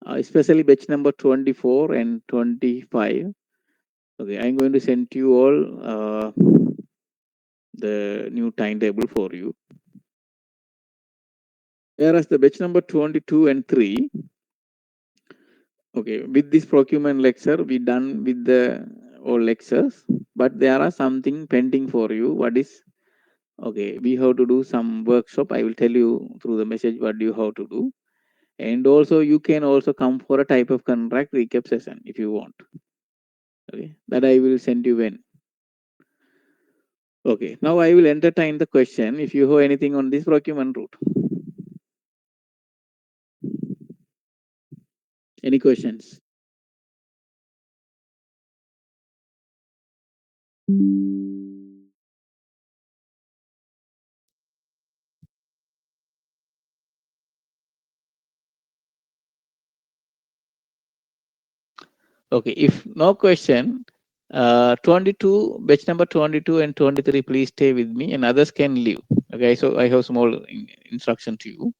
especially batch number 24 and 25. Okay, I'm going to send you all the new timetable for you. Whereas the batch number 22 and 3, okay, with this procurement lecture, we done with the all lectures, but there are something pending for you. What is, okay, we have to do some workshop. I will tell you through the message what you have to do. And also you can also come for a type of contract recap session if you want. Okay, that I will send you when. Okay, now I will entertain the question if you have anything on this procurement route. Any questions? Okay, if no question, 22, batch number 22 and 23, please stay with me and others can leave. Okay, so I have small instruction to you.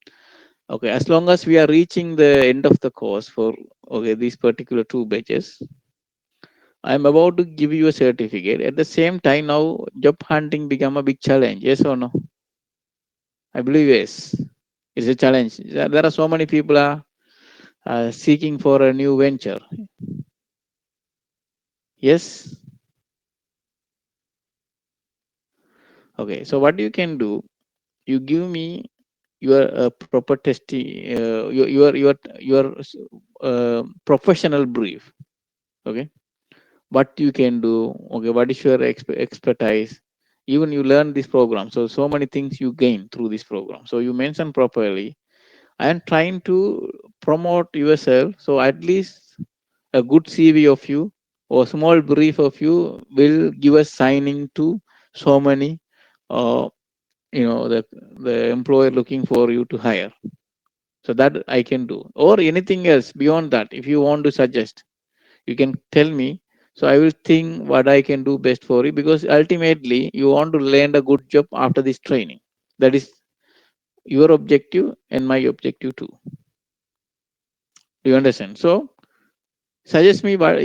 Okay, as long as we are reaching the end of the course for, okay, these particular two batches, I'm about to give you a certificate. At the same time, now job hunting become a big challenge. Yes or no? I believe yes. It's a challenge. There are so many people are seeking for a new venture. Yes. Okay. So what you can do? You give me your proper testing, your professional brief. Okay. What you can do? Okay. What is your expertise? Even you learn this program, so many things you gain through this program. So you mention properly and trying to promote yourself. So at least a good CV of you or small brief of you will give a signing to so many, uh, the employer looking for you to hire. So that I can do. Or anything else beyond that, if you want to suggest, you can tell me. So I will think what I can do best for you because ultimately you want to land a good job after this training. That is your objective and my objective too. Do you understand? So suggest me what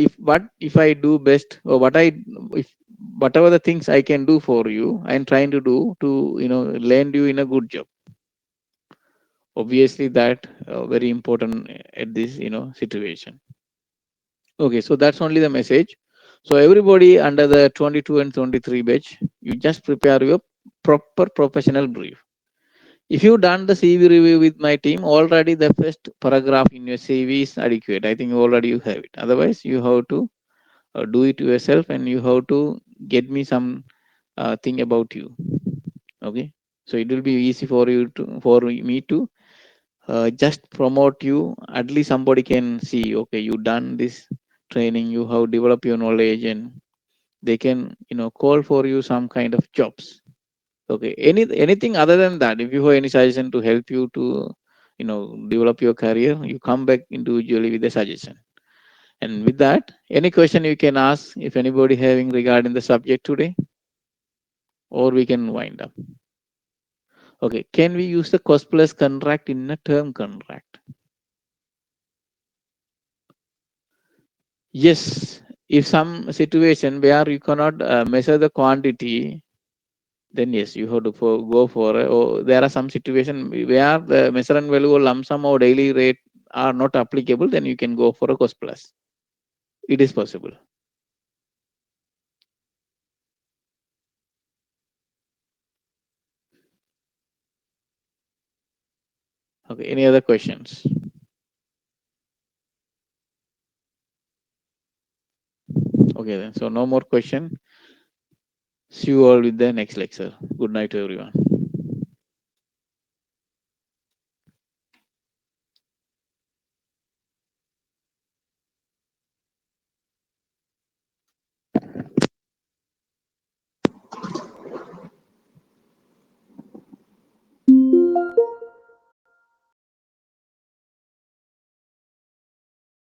if I do best or if whatever the things I can do for you, I'm trying to do to land you in a good job. Obviously, that very important at this situation. Okay, so that's only the message. So everybody under the 22 and 23 batch, you just prepare your proper professional brief. If you done the CV review with my team, already the first paragraph in your CV is adequate. I think already you have it. Otherwise, you have to do it yourself and you have to get me some thing about you. Okay, so it will be easy for you to for me to just promote you. At least somebody can see, okay, you done this training, you have developed your knowledge, and they can call for you some kind of jobs. Okay, anything other than that, if you have any suggestion to help you to develop your career, you come back individually with a suggestion. And with that, any question you can ask if anybody having regarding the subject today, or we can wind up. Okay, can we use the cost plus contract in a term contract? Yes, if some situation where you cannot measure the quantity, then yes, you have to go for it. Or there are some situation where the measurement value or lump sum or daily rate are not applicable, then you can go for a cost plus. It is possible. Okay, any other questions? Okay, then. So no more question. See you all with the next lecture. Good night to everyone.